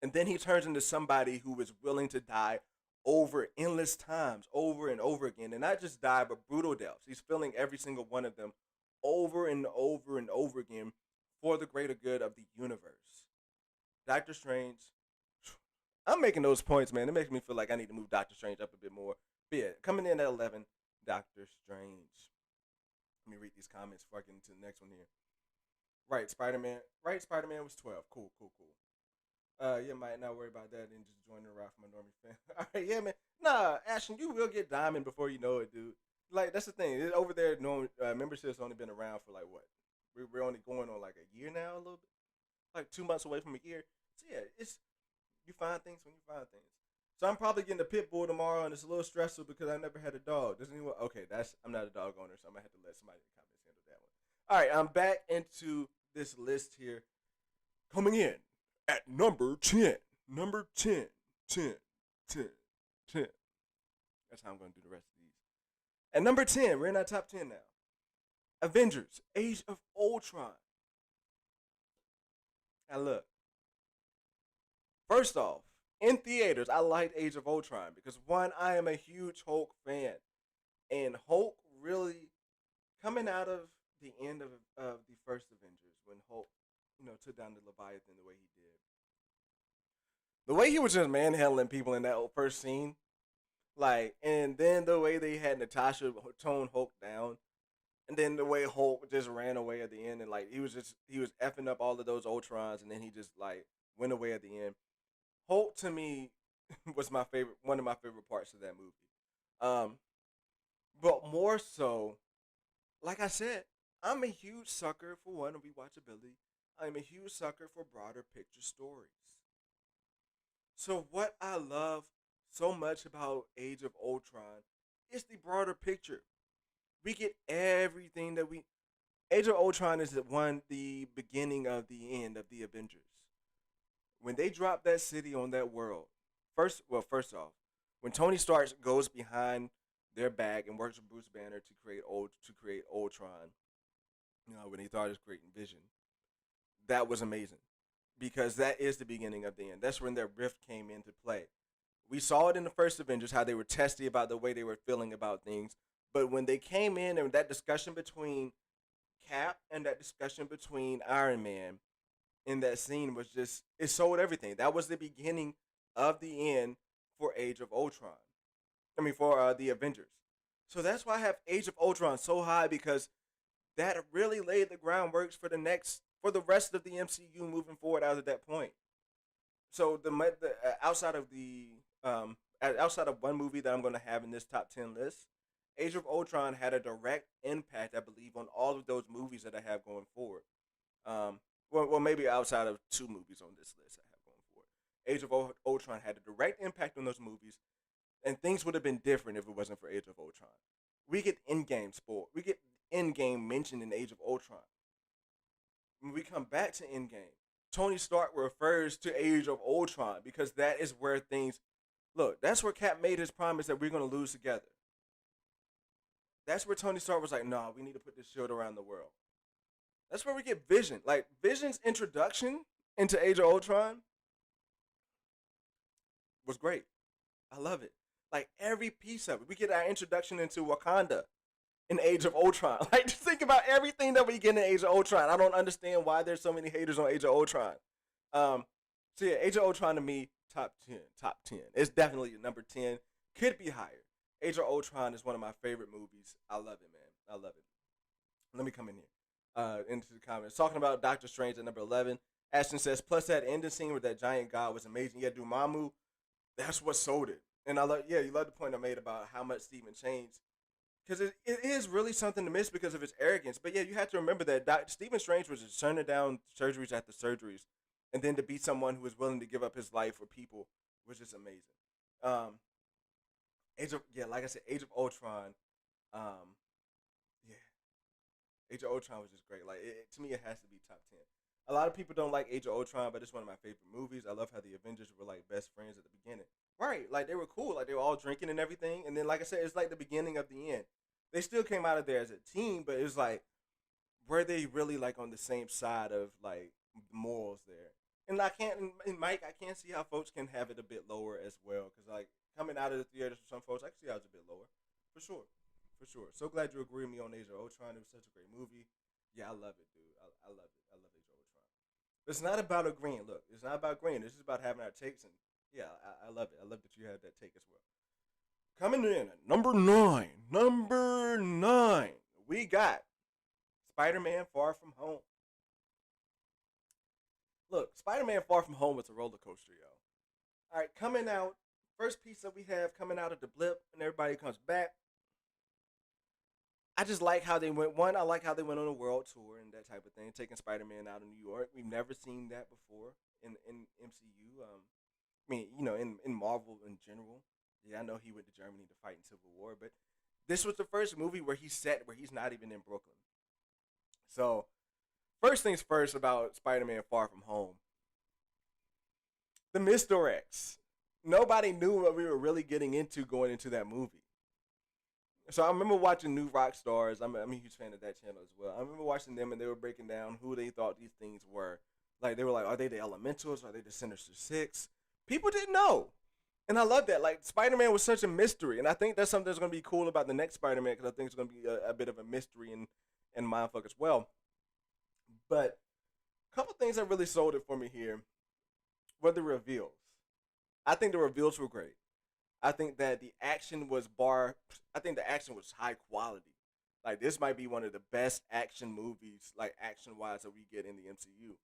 And then he turns into somebody who is willing to die over endless times, over and over again. And not just die, but brutal deaths. He's filling every single one of them over and over and over again for the greater good of the universe. Doctor Strange, I'm making those points, man. It makes me feel like I need to move Doctor Strange up a bit more. But yeah, coming in at 11, Doctor Strange. Let me read these comments before I get into the next one here. Right, Spider Man. Right, Spider Man was 12. Cool, cool, cool. Yeah, might not worry about that and just join the ride from a normie fan. All right, yeah, man. Nah, Ashton, you will get diamond before you know it, dude. Like that's the thing. Over there, no membership's only been around for like what? We're only going on like a year now, a little bit, like 2 months away from a year. So yeah, it's you find things when you find things. So I'm probably getting a pit bull tomorrow, and it's a little stressful because I never had a dog. Does anyone? Okay, that's I'm not a dog owner, so I'm gonna have to let somebody in the comments handle that one. All right, I'm back into this list here. Coming in at number 10. Number 10, 10, 10, 10. That's how I'm going to do the rest of these. At number 10, we're in our top 10 now. Avengers Age of Ultron. Now, look, first off, in theaters, I liked Age of Ultron because, one, I am a huge Hulk fan. And Hulk really coming out of the end of the first Avengers when Hulk, took down the Leviathan the way he did. The way he was just manhandling people in that first scene, like, and then the way they had Natasha tone Hulk down, and then the way Hulk just ran away at the end, and like he was effing up all of those Ultrons, and then he just like went away at the end. Hulk to me was my favorite, one of my favorite parts of that movie. Um, but more so, like I said, I'm a huge sucker for one rewatchability. I'm a huge sucker for broader picture stories. So what I love so much about Age of Ultron is the broader picture. We get everything that we Age of Ultron is the beginning of the end of the Avengers. When they drop that city on that world, first off, when Tony Stark goes behind their back and works with Bruce Banner to create Ultron, when he thought he was creating Vision, that was amazing because that is the beginning of the end. That's when their rift came into play. We saw it in the first Avengers how they were testy about the way they were feeling about things, but when they came in and that discussion between Cap and that discussion between Iron Man in that scene was just it sold everything. That was the beginning of the end for Age of Ultron. I mean for the Avengers. So that's why I have Age of Ultron so high because that really laid the groundwork for the rest of the MCU moving forward out of that point. So outside of one movie that I'm going to have in this top 10 list, Age of Ultron had a direct impact, I believe, on all of those movies that I have going forward. Maybe outside of two movies on this list I have going forward. Age of Ultron had a direct impact on those movies, and things would have been different if it wasn't for Age of Ultron. We get Endgame spoiled. We get Endgame mentioned in Age of Ultron. When we come back to Endgame, Tony Stark refers to Age of Ultron because that is where things look. That's where Cap made his promise that we're going to lose together. That's where Tony Stark was like, "Nah, we need to put this shield around the world." That's where we get Vision. Like Vision's introduction into Age of Ultron was great. I love it. Like every piece of it. We get our introduction into Wakanda in Age of Ultron. Like just think about everything that we get in Age of Ultron. I don't understand why there's so many haters on Age of Ultron. Um, so yeah, Age of Ultron to me, top 10. Top 10. It's definitely number 10. Could be higher. Age of Ultron is one of my favorite movies. I love it, man. I love it. Let me come in here. Into the comments. Talking about Doctor Strange at number 11. Ashton says, plus that ending scene with that giant god was amazing. Yeah, Dormammu, that's what sold it. And you love the point I made about how much Stephen changed. Because it is really something to miss because of his arrogance. But yeah, you have to remember that Stephen Strange was just turning down surgeries after surgeries. And then to be someone who was willing to give up his life for people was just amazing. Like I said, Age of Ultron. Yeah, Age of Ultron was just great. Like to me, it has to be top 10. A lot of people don't like Age of Ultron, but it's one of my favorite movies. I love how the Avengers were like best friends at the beginning. Right, like they were cool, like they were all drinking and everything. And then, like I said, it's like the beginning of the end. They still came out of there as a team, but it's like, were they really like on the same side of like morals there? And Mike, I can't see how folks can have it a bit lower as well, because like coming out of the theaters for some folks, I can see how it's a bit lower, for sure, for sure. So glad you agree with me on Age of Ultron. It was such a great movie. Yeah, I love it, dude. I love it. I love Age of Ultron. It's not about agreeing. Look, it's not about agreeing. It's just about having our takes, and yeah, I love it. I love that you had that take as well. Coming in at number 9. Number 9. We got Spider-Man Far From Home. Look, Spider-Man Far From Home was a roller coaster, yo. All right, coming out, first piece that we have coming out of the blip, and everybody comes back. I just like how they went. One, I like how they went on a world tour and that type of thing, taking Spider-Man out of New York. We've never seen that before in MCU. I mean, in Marvel in general. Yeah, I know he went to Germany to fight in Civil War, but this was the first movie where he's not even in Brooklyn. So, first things first about Spider-Man Far From Home. The misdirects. Nobody knew what we were really getting into going into that movie. So I remember watching New Rock Stars. I'm a huge fan of that channel as well. I remember watching them and they were breaking down who they thought these things were. Like they were like, are they the Elementals? Are they the Sinister Six? People didn't know. And I love that. Like Spider-Man was such a mystery. And I think that's something that's going to be cool about the next Spider-Man because I think it's going to be a bit of a mystery and mindfuck as well. But a couple things that really sold it for me here were the reveals. I think the reveals were great. I think that the action was high quality. Like this might be one of the best action movies, like action wise, that we get in the MCU.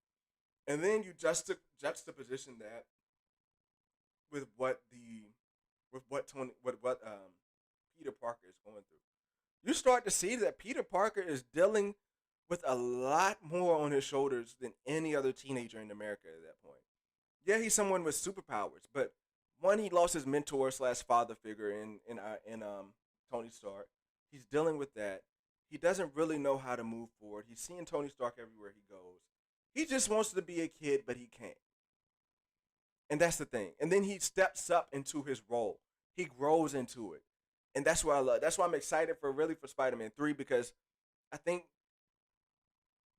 And then you juxtaposition that with what Peter Parker is going through. You start to see that Peter Parker is dealing with a lot more on his shoulders than any other teenager in America at that point. Yeah, he's someone with superpowers, but one, he lost his mentor / father figure in Tony Stark. He's dealing with that. He doesn't really know how to move forward. He's seeing Tony Stark everywhere he goes. He just wants to be a kid, but he can't. And that's the thing. And then he steps up into his role. He grows into it. And that's what I love. That's why I'm excited for Spider-Man 3, because I think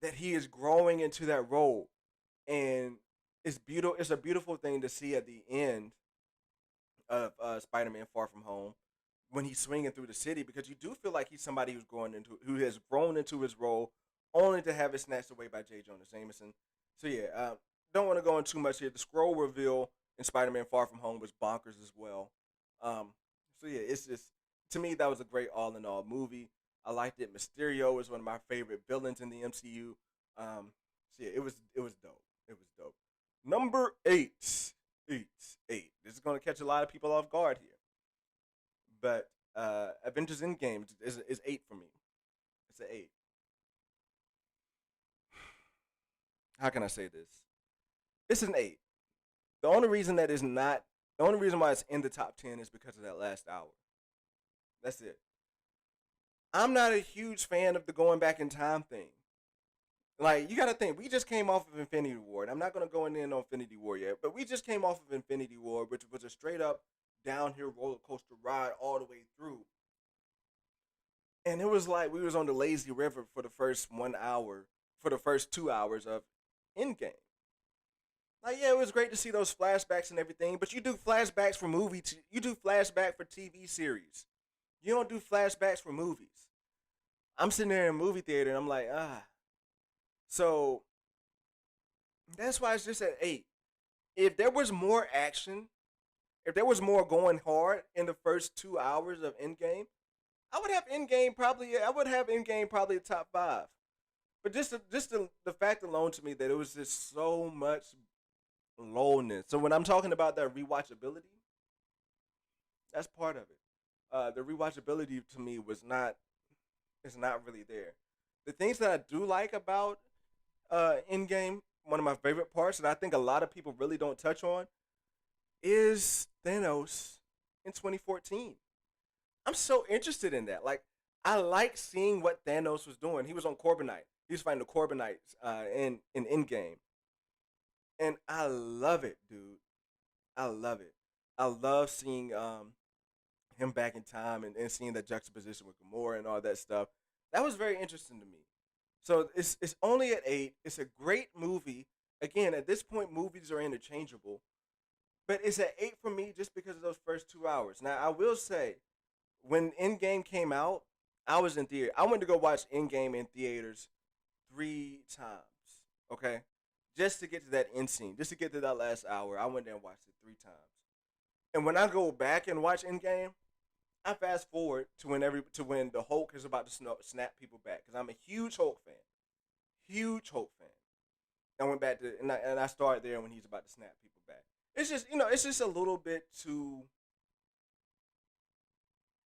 that he is growing into that role. And it's beautiful. It's a beautiful thing to see at the end of Spider-Man Far From Home when he's swinging through the city, because you do feel like he's somebody who has grown into his role, only to have it snatched away by J. Jonah Jameson. So yeah, don't want to go into too much here. The scroll reveal in Spider-Man Far From Home was bonkers as well. Um, so yeah, it's just, to me, that was a great all in all movie. I liked it. Mysterio is one of my favorite villains in the MCU. So yeah, it was dope. It was dope. Number eight. This is gonna catch a lot of people off guard here, but Avengers Endgame is eight for me. It's an eight. How can I say this? It's an eight. The only reason that is not, the only reason why it's in the top 10 is because of that last hour. That's it. I'm not a huge fan of the going back in time thing. Like, you got to think, we just came off of Infinity War, and I'm not going to go in on Infinity War yet, but we just came off of Infinity War, which was a straight up downhill roller coaster ride all the way through. And it was like we was on the lazy river for the first 1 hour, for the first 2 hours of Endgame. Like, yeah, it was great to see those flashbacks and everything, but you do flashbacks for you do flashback for TV series. You don't do flashbacks for movies. I'm sitting there in a movie theater and I'm like, ah. So that's why it's just at eight. If there was more action, if there was more going hard in the first 2 hours of Endgame, I would have Endgame probably top five. But just the fact alone to me that it was just so much lowness. So when I'm talking about that rewatchability, that's part of it. The rewatchability to me is not really there. The things that I do like about Endgame, one of my favorite parts that I think a lot of people really don't touch on, is Thanos in 2014. I'm so interested in that. Like, I like seeing what Thanos was doing. He was on Corbinite. He was fighting the Corbinites in Endgame. And I love it, dude. I love it. I love seeing him back in time, and seeing that juxtaposition with Gamora and all that stuff. That was very interesting to me. So it's only at eight. It's a great movie. Again, at this point, movies are interchangeable. But it's at eight for me just because of those first 2 hours. Now, I will say, when Endgame came out, I was in theater. I went to go watch Endgame in theaters 3 times. Okay, just to get to that end scene, just to get to that last hour. I went there and watched it 3 times. And when I go back and watch Endgame, I fast forward to when the Hulk is about to snap people back, because I'm a huge Hulk fan. Huge Hulk fan. I went back to and I started there when he's about to snap people back. It's just, it's just a little bit too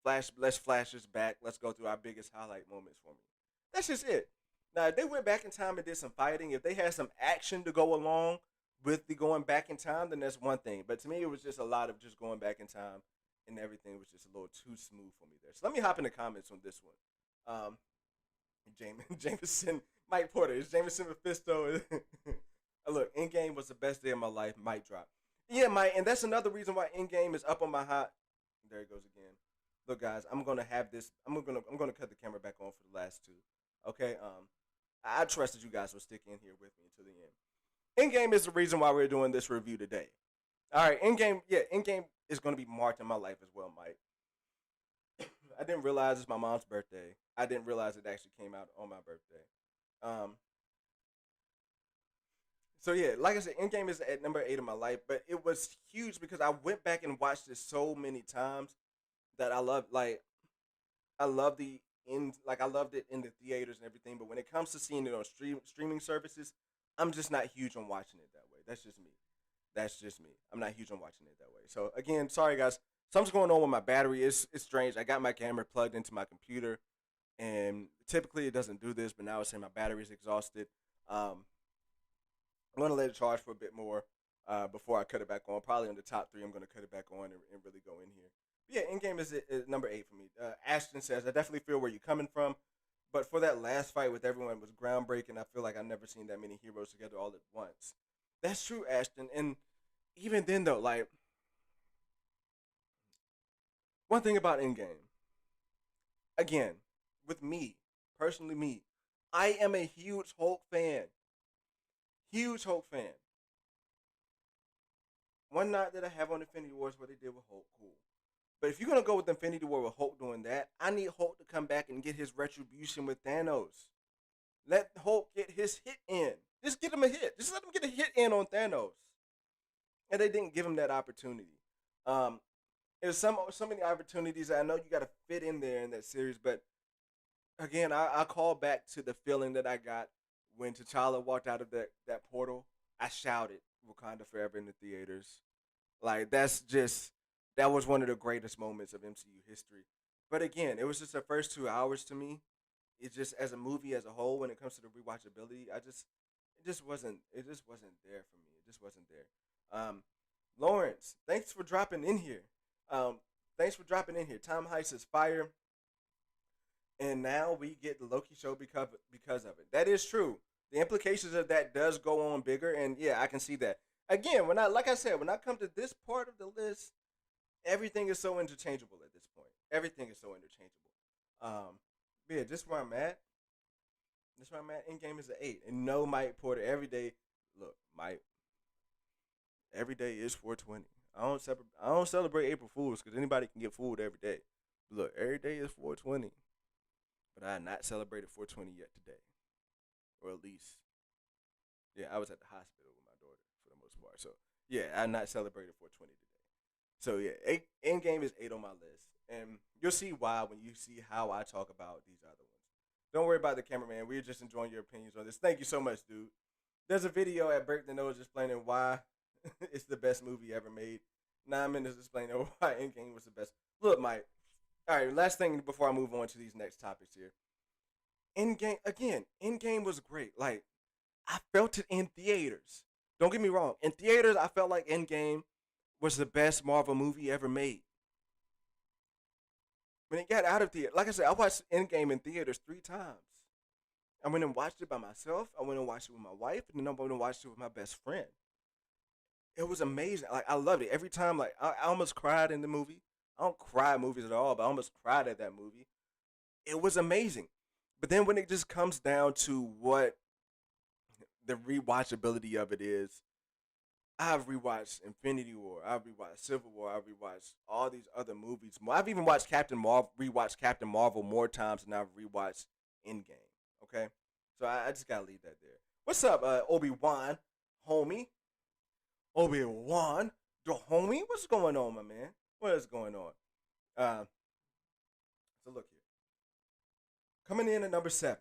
let's flash this back. Let's go through our biggest highlight moments for me. That's just it. Now, if they went back in time and did some fighting, if they had some action to go along with the going back in time, then that's one thing. But to me, it was just a lot of just going back in time, and everything was just a little too smooth for me there. So let me hop in the comments on this one. Jameson, Mike Porter, is Jameson Mephisto? Look, Endgame was the best day of my life. Mic drop. Yeah, Mike, and that's another reason why Endgame is up on my hot. There it goes again. Look, guys, I'm gonna have this. I'm gonna cut the camera back on for the last two. Okay. I trusted you guys would stick in here with me until the end. Endgame is the reason why we're doing this review today. All right, Endgame. Yeah, Endgame is gonna be marked in my life as well, Mike. I didn't realize it's my mom's birthday. I didn't realize it actually came out on my birthday. So yeah, like I said, Endgame is at number 8 in my life, but it was huge because I went back and watched it so many times that I love. Like, I love I loved it in the theaters and everything. But when it comes to seeing it on streaming services, I'm just not huge on watching it that way. That's just me. I'm not huge on watching it that way. So again, sorry guys, something's going on with my battery. It's strange. I got my camera plugged into my computer, and typically it doesn't do this, but now it's saying my battery's exhausted. I'm gonna let it charge for a bit more before I cut it back on. Probably on the top 3, I'm gonna cut it back on and really go in here. But yeah, Endgame is number 8 for me. Ashton says, I definitely feel where you're coming from. But for that last fight with everyone, it was groundbreaking. I feel like I've never seen that many heroes together all at once. That's true, Ashton. And even then, though, like one thing about Endgame, again, with me personally, I am a huge Hulk fan. Huge Hulk fan. One night that I have on Infinity War is what they did with Hulk. Cool. But if you're gonna go with Infinity War with Hulk doing that, I need Hulk to come back and get his retribution with Thanos. Let Hulk get his hit in. Just get him a hit. Just let him get a hit in on Thanos. And they didn't give him that opportunity. Um, there's so many opportunities that I know you got to fit in there in that series, but again, I call back to the feeling that I got when T'Challa walked out of that portal. I shouted Wakanda Forever in the theaters. Like that was one of the greatest moments of MCU history. But again, it was just the first 2 hours to me. It's just as a movie as a whole when it comes to the rewatchability, it just wasn't there for me. It just wasn't there. Lawrence, thanks for dropping in here. Um, thanks for dropping in here. Tom Heist is fire, and now we get the Loki show because of it. That is true. The implications of that does go on bigger, and yeah, I can see that. Again, like I said, when I come to this part of the list, everything is so interchangeable at this point. Everything is so interchangeable. Um, yeah, just where I'm at. Just where I'm at. Endgame is an 8, and no Mike Porter every day. Look, Mike, every day is 420. I don't celebrate April Fools because anybody can get fooled every day. Look, every day is 420, but I have not celebrated 420 yet today, or at least, yeah, I was at the hospital with my daughter for the most part. So yeah, I not celebrated 420 today. So yeah, Endgame is 8 on my list, and you'll see why when you see how I talk about these other ones. Don't worry about the cameraman. We're just enjoying your opinions on this. Thank you so much, dude. There's a video at Break the Nose explaining why it's the best movie ever made. 9 minutes explaining why Endgame was the best. Look, Mike. All right, last thing before I move on to these next topics here. Endgame was great. Like, I felt it in theaters. Don't get me wrong. In theaters, I felt like Endgame was the best Marvel movie ever made. When it got out of theater, like I said, I watched Endgame in theaters 3 times. I went and watched it by myself. I went and watched it with my wife, and then I went and watched it with my best friend. It was amazing. Like I loved it every time. Like I almost cried in the movie. I don't cry at movies at all, but I almost cried at that movie. It was amazing. But then when it just comes down to what the rewatchability of it is, I've rewatched Infinity War. I've rewatched Civil War. I've rewatched all these other movies. I've even watched rewatched Captain Marvel more times than I've rewatched Endgame. Okay, so I just gotta leave that there. What's up, Obi-Wan, homie? Obi-Wan, the homie. What's going on, my man? What is going on? Uh, so look here. Coming in at number 7,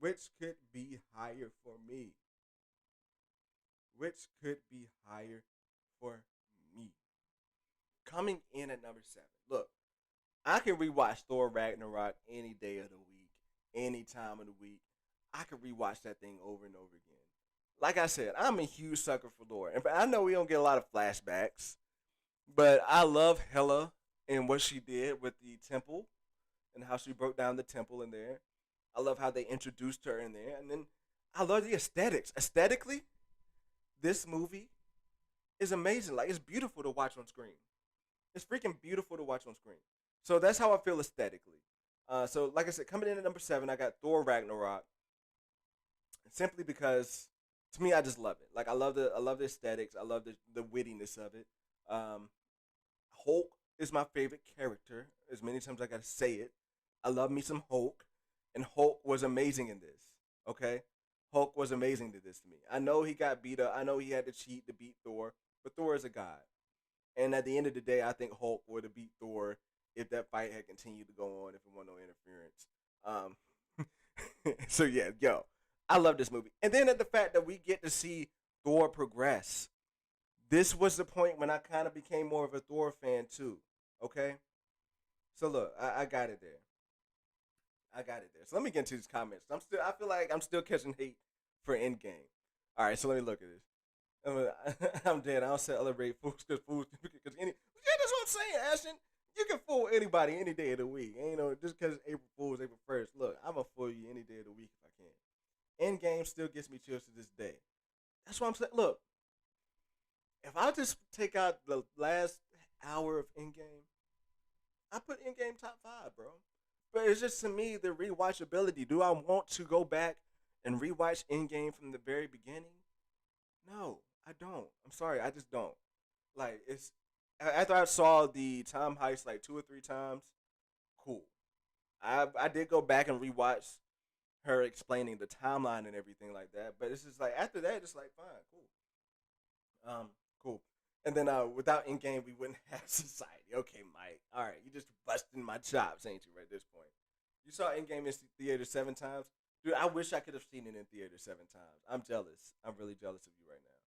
which could be higher for me. Which could be higher for me. Coming in at number 7. Look, I can rewatch Thor Ragnarok any day of the week, any time of the week. I can rewatch that thing over and over again. Like I said, I'm a huge sucker for Thor. And I know we don't get a lot of flashbacks, but I love Hela and what she did with the temple and how she broke down the temple in there. I love how they introduced her in there. And then I love the aesthetics. Aesthetically, this movie is amazing. Like, it's beautiful to watch on screen. It's freaking beautiful to watch on screen. So that's how I feel aesthetically. So like I said, coming in at number 7, I got Thor Ragnarok. Simply because, to me, I just love it. Like, I love the aesthetics. I love the wittiness of it. Hulk is my favorite character. As many times I gotta say it, I love me some Hulk, and Hulk was amazing in this. Okay, Hulk was amazing to me. I know he got beat up. I know he had to cheat to beat Thor, but Thor is a god. And at the end of the day, I think Hulk would have beat Thor if that fight had continued to go on, if it wasn't no interference. So yeah, yo, I love this movie. And then at the fact that we get to see Thor progress. This was the point when I kind of became more of a Thor fan too. Okay? So look, I got it there. I got it there. So let me get into these comments. I feel like I'm still catching hate for Endgame. All right, so let me look at this. I'm dead. I don't celebrate fools because because yeah, that's what I'm saying, Ashton. You can fool anybody any day of the week. You know, just because April Fool's April 1st Endgame still gets me chills to this day. That's why I'm saying, look, if I just take out the last hour of Endgame, I put Endgame top five, bro. But it's just to me the rewatchability. Do I want to go back and rewatch Endgame from the very beginning? No, I don't. I'm sorry, I just don't. Like it's after I saw the time heist like two or three times, cool. I did go back and rewatch her explaining the timeline and everything like that. But it's just like after that, it's like fine, cool. Cool. And then without in game, we wouldn't have society. Okay, Mike. All right, you just busting my chops, ain't you? Right at this point, you saw in game in theater 7 times, dude. I wish I could have seen it in theater 7 times. I'm jealous. I'm really jealous of you right now.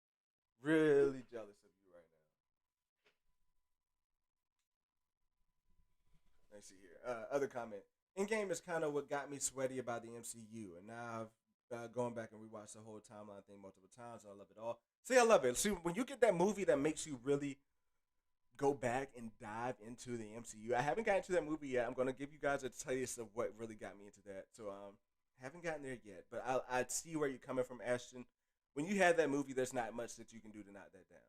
Really jealous of you right now. Let's see here. Other comment. In game is kind of what got me sweaty about the MCU, and now I've gone back and rewatched the whole timeline thing multiple times, and I love it all. See, I love it. See, when you get that movie that makes you really go back and dive into the MCU. I haven't gotten to that movie yet. I'm gonna give you guys a taste of what really got me into that. So haven't gotten there yet, but I see where you're coming from, Ashton. When you have that movie, there's not much that you can do to knock that down.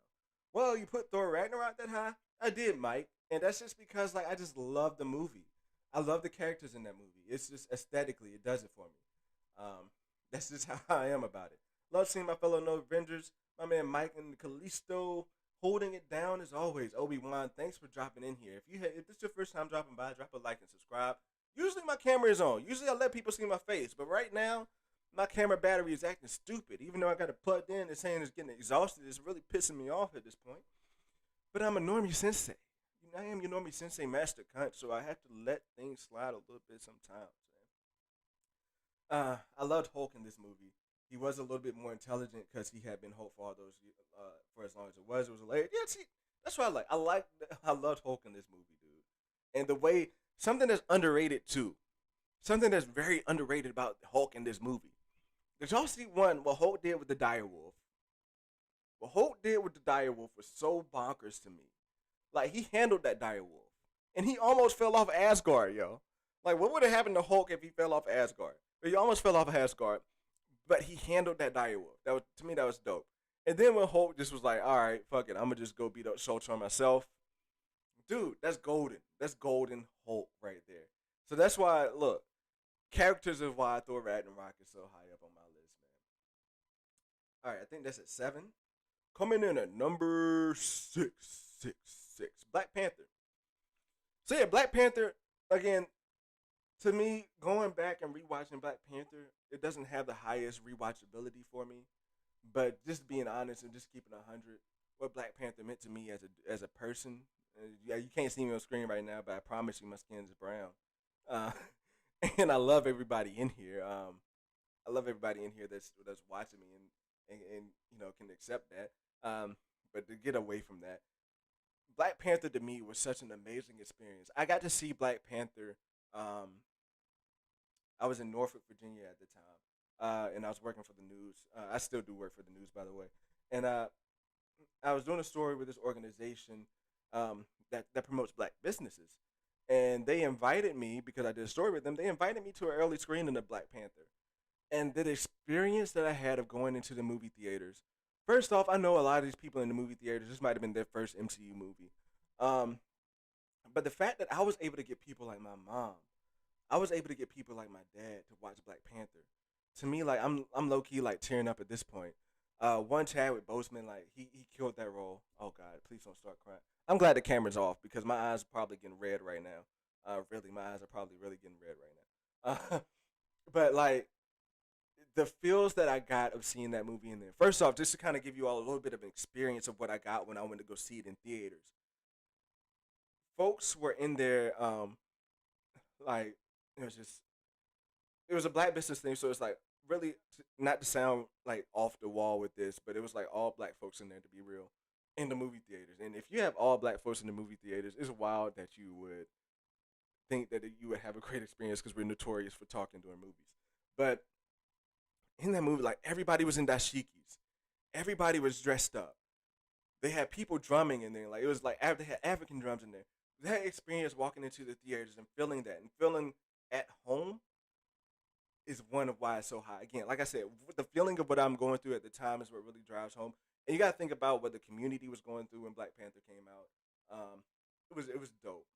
Well, you put Thor Ragnarok that high. I did, Mike, and that's just because like I just love the movie. I love the characters in that movie. It's just aesthetically, it does it for me. That's just how I am about it. Love seeing my fellow No Avengers, my man Mike and Callisto holding it down as always. Obi-Wan, thanks for dropping in here. If this is your first time dropping by, drop a like and subscribe. Usually my camera is on. Usually I let people see my face, but right now my camera battery is acting stupid. Even though I got it plugged in, it's saying it's getting exhausted. It's really pissing me off at this point. But I'm a normie sensei. I am your normie sensei master cunt, so I have to let things slide a little bit sometimes. I loved Hulk in this movie. He was a little bit more intelligent because he had been Hulk for all those for as long as it was. It was hilarious. Yeah, see, that's what I like. I loved Hulk in this movie, dude. And the way something that's underrated too, something that's very underrated about Hulk in this movie. Did y'all see what Hulk did with the direwolf? What Hulk did with the direwolf was so bonkers to me. Like he handled that direwolf, and he almost fell off Asgard, yo. Like what would have happened to Hulk if he fell off Asgard? But he almost fell off Asgard, but he handled that direwolf. That was to me that was dope. And then when Hulk just was like, all right, fuck it, I'm gonna just go beat up Shultron myself, dude. That's golden. That's golden Hulk right there. So that's why look, characters of why Thor Ragnarok is so high up on my list, man. All right, I think that's at 7. Coming in at number 6. Black Panther. So yeah, Black Panther again. To me, going back and rewatching Black Panther, it doesn't have the highest rewatchability for me. But just being honest and just keeping 100, what Black Panther meant to me as a person. Yeah, you can't see me on screen right now, but I promise you, my skin is brown. Uh, and I love everybody in here. I love everybody in here that's watching me and you know can accept that. But to get away from that, Black Panther to me was such an amazing experience. I got to see Black Panther. I was in Norfolk, Virginia at the time, and I was working for the news. I still do work for the news, by the way. And I was doing a story with this organization that promotes black businesses. And they invited me, because I did a story with them, they invited me to an early screening of Black Panther. And the experience that I had of going into the movie theaters, first off, I know a lot of these people in the movie theaters, this might have been their first MCU movie. But the fact that I was able to get people like my mom, I was able to get people like my dad to watch Black Panther. To me, like I'm low key like tearing up at this point. One Chadwick Boseman, like he killed that role. Oh God, please don't start crying. I'm glad the camera's off because my eyes are probably getting red right now. Really, my eyes are probably really getting red right now. But like the feels that I got of seeing that movie in there. First off, just to kind of give you all a little bit of an experience of what I got when I went to go see it in theaters. Folks were in there, like it was just it was a black business thing, so it's like really not to sound like off the wall with this, but it was like all black folks in there to be real in the movie theaters. And if you have all black folks in the movie theaters, it's wild that you would think that you would have a great experience because we're notorious for talking during movies. But in that movie, like everybody was in dashikis, everybody was dressed up. They had people drumming in there, like it was like they had African drums in there. That experience walking into the theaters and feeling that and feeling at home is one of why it's so high. Again, like I said, the feeling of what I'm going through at the time is what really drives home. And you got to think about what the community was going through when Black Panther came out. It was dope.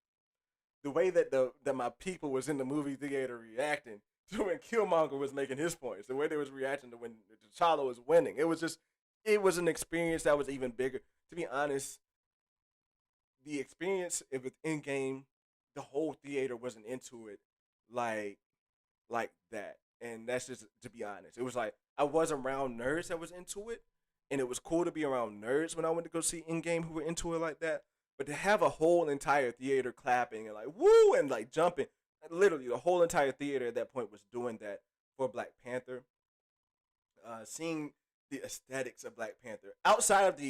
The way that that my people was in the movie theater reacting to when Killmonger was making his points, the way they was reacting to when T'Challa was winning, it was an experience that was even bigger. To be honest, the experience with Endgame, the whole theater wasn't into it like like that. And that's just to be honest. It was like I was around nerds that was into it, and it was cool to be around nerds when I went to go see Endgame who were into it like that. But to have a whole entire theater clapping and like woo and like jumping, literally the whole entire theater at that point was doing that for Black Panther. Seeing the aesthetics of Black Panther outside of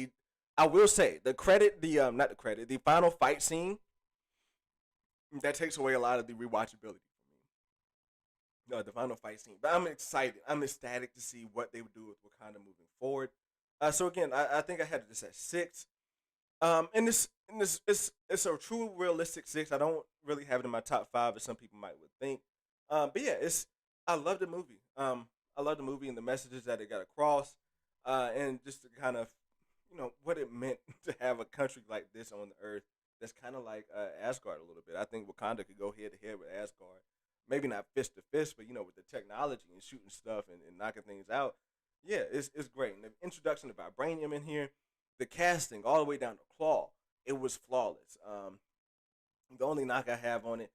I will say the credit, the not the credit, the final fight scene that takes away a lot of the rewatchability for me. No, the final fight scene. But I'm excited. I'm ecstatic to see what they would do with Wakanda moving forward. So again, I think I had this at 6. And this it's a true realistic 6. I don't really have it in my top 5 as some people might would think. But yeah, it's I love the movie. I love the movie and the messages that it got across, and just to kind of what it meant to have a country like this on the earth that's kind of like Asgard a little bit. I think Wakanda could go head to head with Asgard. Maybe not fist to fist, but with the technology and shooting stuff and knocking things out. Yeah, it's great. And the introduction of Vibranium in here, the casting all the way down to Claw, it was flawless. The only knock I have on it,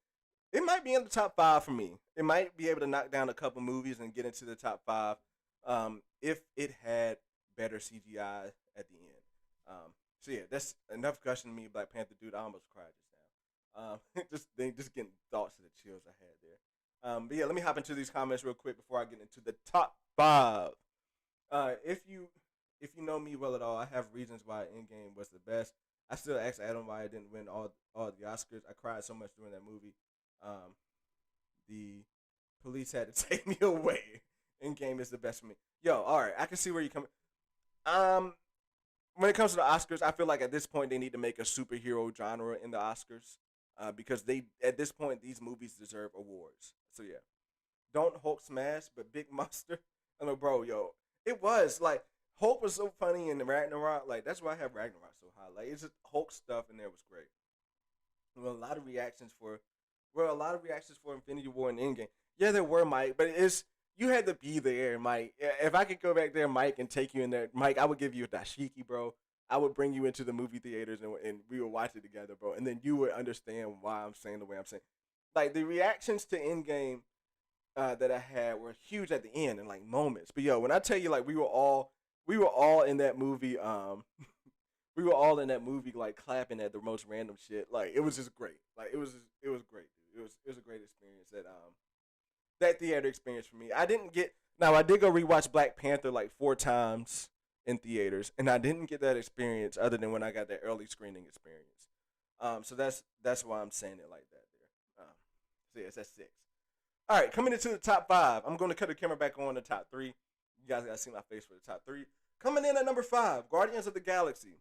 it might be in the top 5 for me. It might be able to knock down a couple movies and get into the top 5 if it had better CGI at the end. So yeah, that's enough gushing me, Black Panther, dude. I almost cried just now. Just getting thoughts of the chills I had there. But yeah, let me hop into these comments real quick before I get into the top 5. If you know me well at all, I have reasons why Endgame was the best. I still ask Adam why I didn't win all the Oscars. I cried so much during that movie. The police had to take me away. Endgame is the best for me. Yo, all right, I can see where you're coming. When it comes to the Oscars, I feel like at this point they need to make a superhero genre in the Oscars, because at this point these movies deserve awards. So yeah, don't Hulk smash, but Big Monster. I know, bro. Yo, it was like Hulk was so funny in the Ragnarok. Like that's why I have Ragnarok so high. Like it's just Hulk stuff in there was great. Well, a lot of reactions for Infinity War and Endgame. Yeah, there were, Mike, but you had to be there, Mike. If I could go back there, Mike, and take you in there, Mike, I would give you a dashiki, bro. I would bring you into the movie theaters and we would watch it together, bro. And then you would understand why I'm saying the way I'm saying. Like the reactions to Endgame that I had were huge at the end and like moments. But yo, when I tell you, like we were all in that movie. We were all in that movie like clapping at the most random shit. Like it was just great. Like it was great, dude. It was a great experience that theater experience for me. I did go rewatch Black Panther like 4 times in theaters, and I didn't get that experience other than when I got that early screening experience. So that's why I'm saying it like that there. So yeah, it's at 6. All right, coming into the top 5. I'm going to cut the camera back on the top 3. You guys got to see my face for the top 3. Coming in at number 5, Guardians of the Galaxy.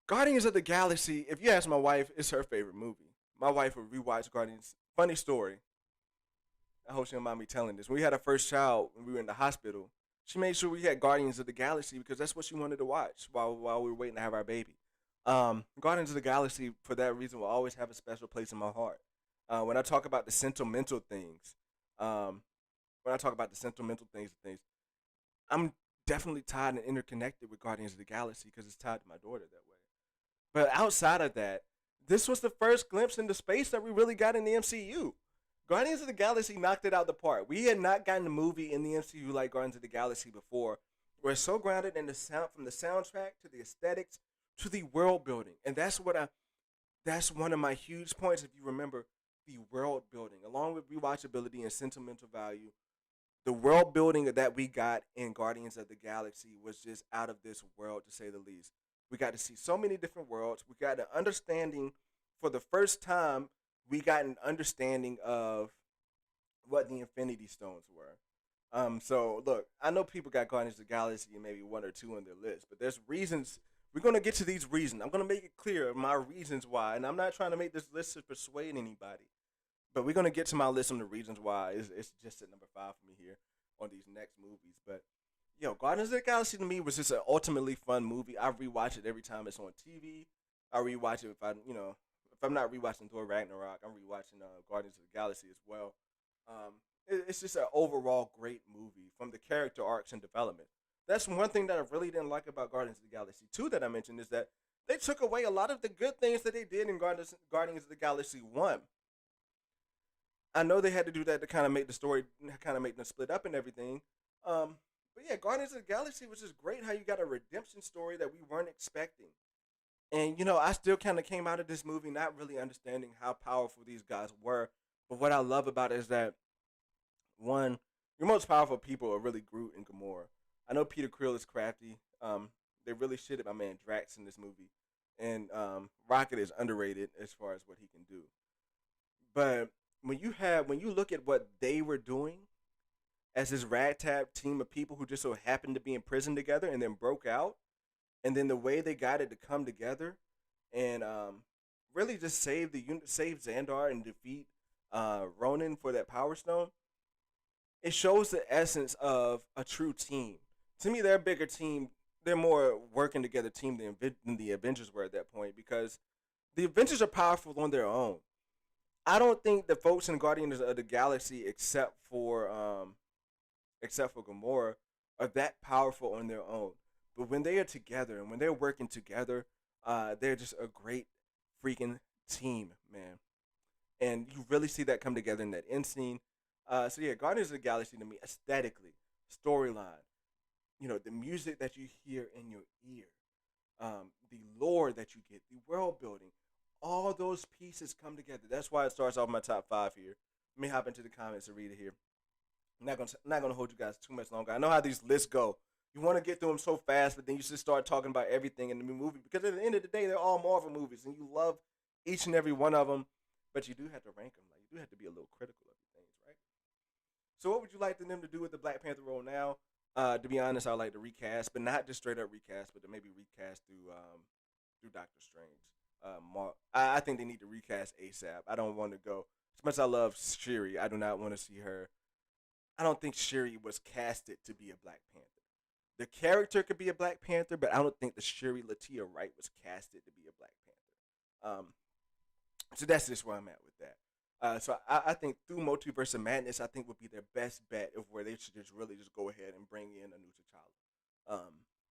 Guardians of the Galaxy, if you ask my wife, it's her favorite movie. My wife would rewatch Guardians. Funny story. I hope she don't mind me telling this. When we had our first child, when we were in the hospital, she made sure we had Guardians of the Galaxy because that's what she wanted to watch while we were waiting to have our baby. Guardians of the Galaxy, for that reason, will always have a special place in my heart. When I talk about the sentimental things, I'm definitely tied and interconnected with Guardians of the Galaxy because it's tied to my daughter that way. But outside of that, this was the first glimpse into space that we really got in the MCU. Guardians of the Galaxy knocked it out the park. We had not gotten a movie in the MCU like Guardians of the Galaxy before. We're so grounded in the sound, from the soundtrack to the aesthetics to the world building, and that's one of my huge points. If you remember, the world building, along with rewatchability and sentimental value, the world building that we got in Guardians of the Galaxy was just out of this world, to say the least. We got to see so many different worlds. We got an understanding for the first time. We got an understanding of what the Infinity Stones were. So look, I know people got Guardians of the Galaxy and maybe 1 or 2 on their list, but there's reasons. We're gonna get to these reasons. I'm gonna make it clear my reasons why, and I'm not trying to make this list to persuade anybody. But we're gonna get to my list on the reasons why it's just at number five for me here on these next movies. But yo, Guardians of the Galaxy to me was just an ultimately fun movie. I rewatch it every time it's on TV. I rewatch it if I'm not rewatching Thor Ragnarok, I'm rewatching Guardians of the Galaxy as well. It's just an overall great movie from the character arcs and development. That's one thing that I really didn't like about Guardians of the Galaxy 2 that I mentioned is that they took away a lot of the good things that they did in Guardians of the Galaxy 1. I know they had to do that to kind of make the story, kind of make them split up and everything. But yeah, Guardians of the Galaxy was just great how you got a redemption story that we weren't expecting. And I still kind of came out of this movie not really understanding how powerful these guys were. But what I love about it is that one, your most powerful people are really Groot and Gamora. I know Peter Krill is crafty. They really shitted my man Drax in this movie, and Rocket is underrated as far as what he can do. But when you look at what they were doing as this ragtag team of people who just so happened to be in prison together and then broke out, and then the way they got it to come together and really just save save Xandar and defeat Ronan for that Power Stone. It shows the essence of a true team. To me, they're a bigger team. They're more working together team than the Avengers were at that point because the Avengers are powerful on their own. I don't think the folks in Guardians of the Galaxy, except for Gamora, are that powerful on their own. But when they are together and when they're working together, they're just a great freaking team, man. And you really see that come together in that end scene. So yeah, Guardians of the Galaxy to me, aesthetically, storyline, the music that you hear in your ear, the lore that you get, the world building, all those pieces come together. That's why it starts off my top five here. Let me hop into the comments and read it here. I'm not gonna hold you guys too much longer. I know how these lists go. You want to get through them so fast, but then you just start talking about everything in the movie because at the end of the day, they're all Marvel movies, and you love each and every one of them. But you do have to rank them. Like you do have to be a little critical of the things, right? So, what would you like them to do with the Black Panther role now? To be honest, I'd like to recast, but not just straight up recast, but to maybe recast through Doctor Strange. I think they need to recast ASAP. I don't want to go as much as I love Shuri. I do not want to see her. I don't think Shuri was casted to be a Black Panther. The character could be a Black Panther, but I don't think the Shuri Latia Wright was casted to be a Black Panther. So that's just where I'm at with that. So I think through Multiverse of Madness, I think would be their best bet of where they should just really just go ahead and bring in a new T'Challa.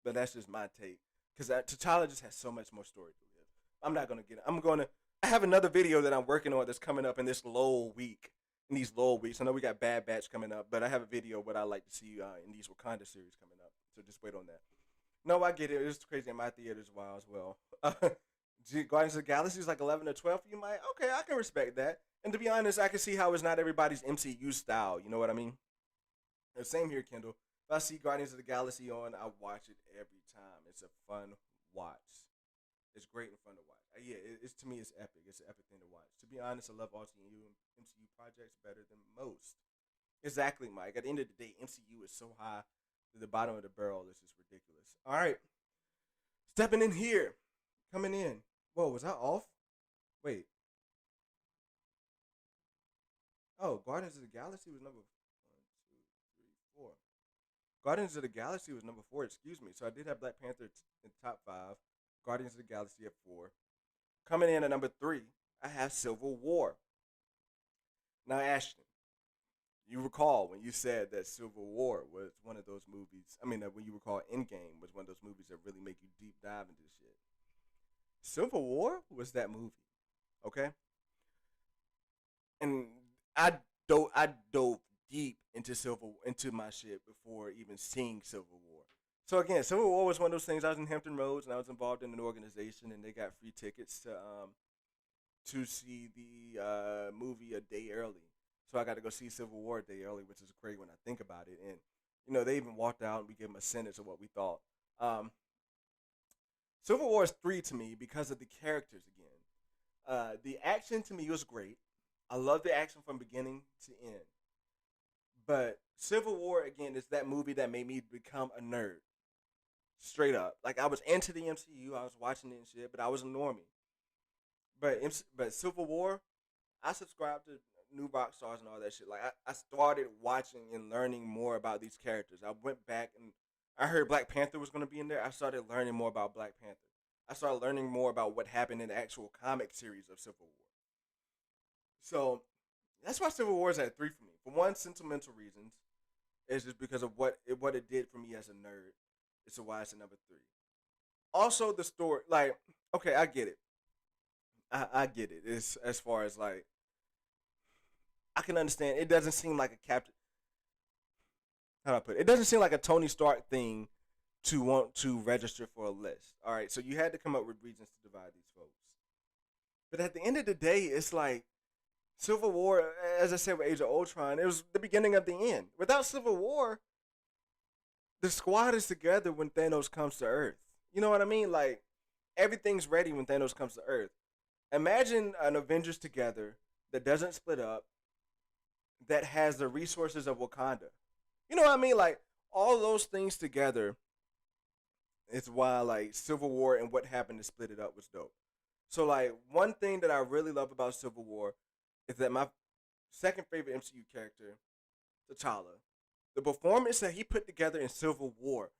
But that's just my take because T'Challa just has so much more story to live. I'm not gonna get it. I have another video that I'm working on that's coming up in this lull week. In these lull weeks, I know we got Bad Batch coming up, but I have a video what I like to see in these Wakanda series coming up. So just wait on that. No, I get it. It's crazy in my theaters as well. Guardians of the Galaxy is like 11 or 12 for you, Mike. Okay, I can respect that. And to be honest, I can see how it's not everybody's MCU style. You know what I mean? And same here, Kendall. If I see Guardians of the Galaxy on, I watch it every time. It's a fun watch. It's great and fun to watch. Yeah, it's to me, it's epic. It's an epic thing to watch. To be honest, I love all MCU projects better than most. Exactly, Mike. At the end of the day, MCU is so high to the bottom of the barrel. It's just ridiculous. All right, stepping in here, coming in. Whoa, was I off? Wait. Oh, Guardians of the Galaxy was number 1, 2, 3, 4. Guardians of the Galaxy was number 4. Excuse me. So I did have Black Panther in top 5. Guardians of the Galaxy at 4. Coming in at number 3, I have Civil War. Now, Ashton, you recall when you said that Civil War was one of those movies. I mean, when you recall Endgame was one of those movies that really make you deep dive into shit. Civil War was that movie, okay? And I dove deep into my shit before even seeing Civil War. So again, Civil War was one of those things. I was in Hampton Roads and I was involved in an organization, and they got free tickets to see the movie a day early. So I got to go see Civil War a day early, which is great when I think about it. And they even walked out and we gave them a sentence of what we thought. Civil War is 3 to me because of the characters again. The action to me was great. I love the action from beginning to end. But Civil War again is that movie that made me become a nerd. Straight up, like I was into the MCU, I was watching it and shit, but I was a normie. But Civil War, I subscribed to new rock stars and all that shit. Like I started watching and learning more about these characters. I went back and I heard Black Panther was going to be in there. I started learning more about Black Panther. I started learning more about what happened in the actual comic series of Civil War. So that's why Civil War is at three for me. For one, sentimental reasons. It's just because of what it did for me as a nerd. It's why it's at number three. Also, the story, like, okay, I get it. I get it. It's as far as like I can understand. It doesn't seem like a Captain. How do I put it? It doesn't seem like a Tony Stark thing to want to register for a list. All right, so you had to come up with reasons to divide these folks. But at the end of the day, it's like Civil War, as I said with Age of Ultron, it was the beginning of the end. Without Civil War, the squad is together when Thanos comes to Earth. You know what I mean? Like everything's ready when Thanos comes to Earth. Imagine an Avengers together that doesn't split up, that has the resources of Wakanda. You know what I mean? Like all those things together is why like Civil War and what happened to split it up was dope. So like one thing that I really love about Civil War is that my second favorite MCU character, T'Challa, the performance that he put together in Civil War,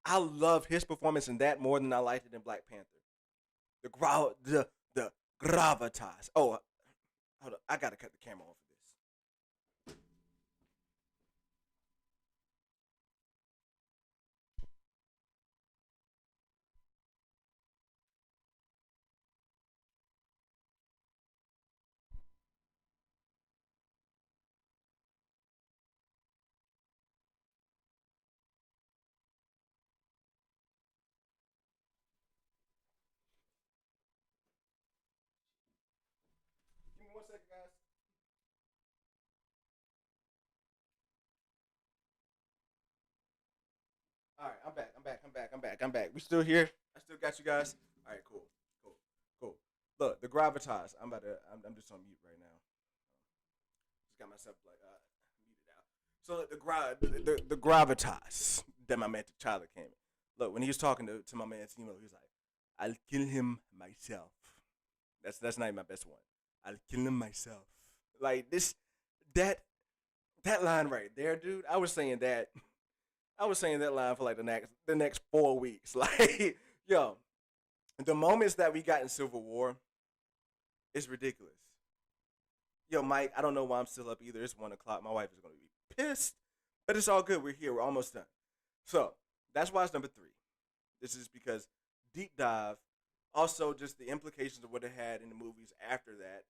I love his performance in that more than I liked it in Black Panther. The gravitas. Oh, hold up, I gotta cut the camera off of this. Give me 1 second, guys. All right, I'm back. I'm back. We still here. I still got you guys. All right, cool. Look, the gravitas. I'm just on mute right now. Just got myself like muted out. So the gravitas that my man T'Challa came in. Look, when he was talking to my man Timo, he was like, "I'll kill him myself." That's not even my best one. I'll kill him myself. Like this, that that line right there, dude. I was saying that line for like the next 4 weeks. Like, yo, the moments that we got in Civil War is ridiculous. Yo, Mike, I don't know why I'm still up either. It's 1 o'clock. My wife is gonna be pissed, but it's all good. We're here. We're almost done. So that's why it's number three. This is because deep dive. Also, just the implications of what it had in the movies after that,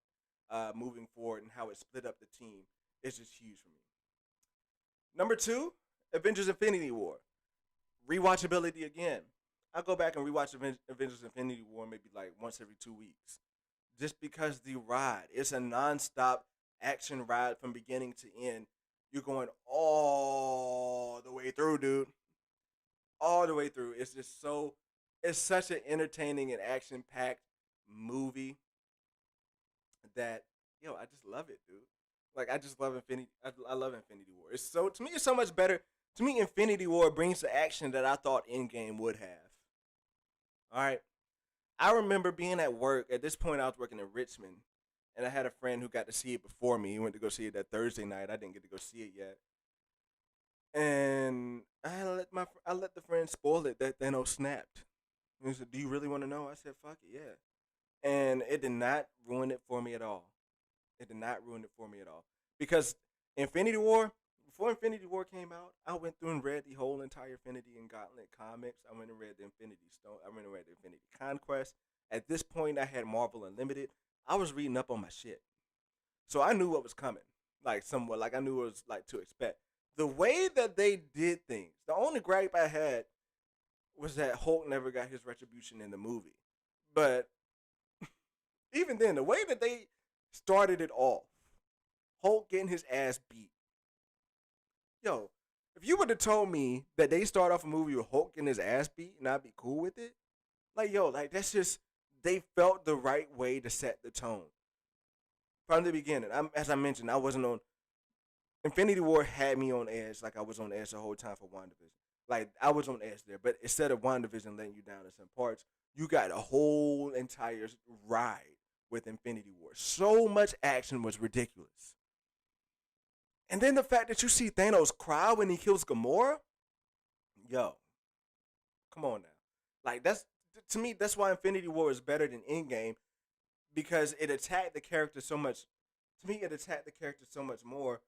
moving forward, and how it split up the team is just huge for me. Number two, Avengers Infinity War. Rewatchability again. I go back and rewatch Avengers Infinity War maybe like once every 2 weeks. Just because the ride, it's a non-stop action ride from beginning to end. You're going all the way through, dude. All the way through. It's such an entertaining and action-packed movie that, yo, I just love it, dude. Like I just love Infinity. I love Infinity War. It's so to me, it's so much better. To me, Infinity War brings the action that I thought Endgame would have. All right, I remember being at work. At this point, I was working in Richmond, and I had a friend who got to see it before me. He went to go see it that Thursday night. I didn't get to go see it yet, and I let the friend spoil it that Thanos snapped. He said, "Do you really want to know?" I said, "Fuck it, yeah." And it did not ruin it for me at all. It did not ruin it for me at all because Infinity War. Before Infinity War came out, I went through and read the whole entire Infinity and Gauntlet comics. I went and read the Infinity Stone. I went and read the Infinity Conquest. At this point, I had Marvel Unlimited. I was reading up on my shit, so I knew what was coming. Like somewhat, like I knew what was like to expect. The way that they did things, the only gripe I had was that Hulk never got his retribution in the movie. But even then, the way that they started it off, Hulk getting his ass beat. Yo, if you would have told me that they start off a movie with Hulk getting his ass beat and I'd be cool with it, like yo, like that's just they felt the right way to set the tone from the beginning. As I mentioned, I wasn't on Infinity War had me on edge, like I was on edge the whole time for WandaVision. Like I was on edge there, but instead of WandaVision letting you down in some parts, you got a whole entire ride with Infinity War. So much action was ridiculous. And then the fact that you see Thanos cry when he kills Gamora, yo, come on now. Like that's to me, that's why Infinity War is better than Endgame because it attacked the character so much. To me, it attacked the character so much more.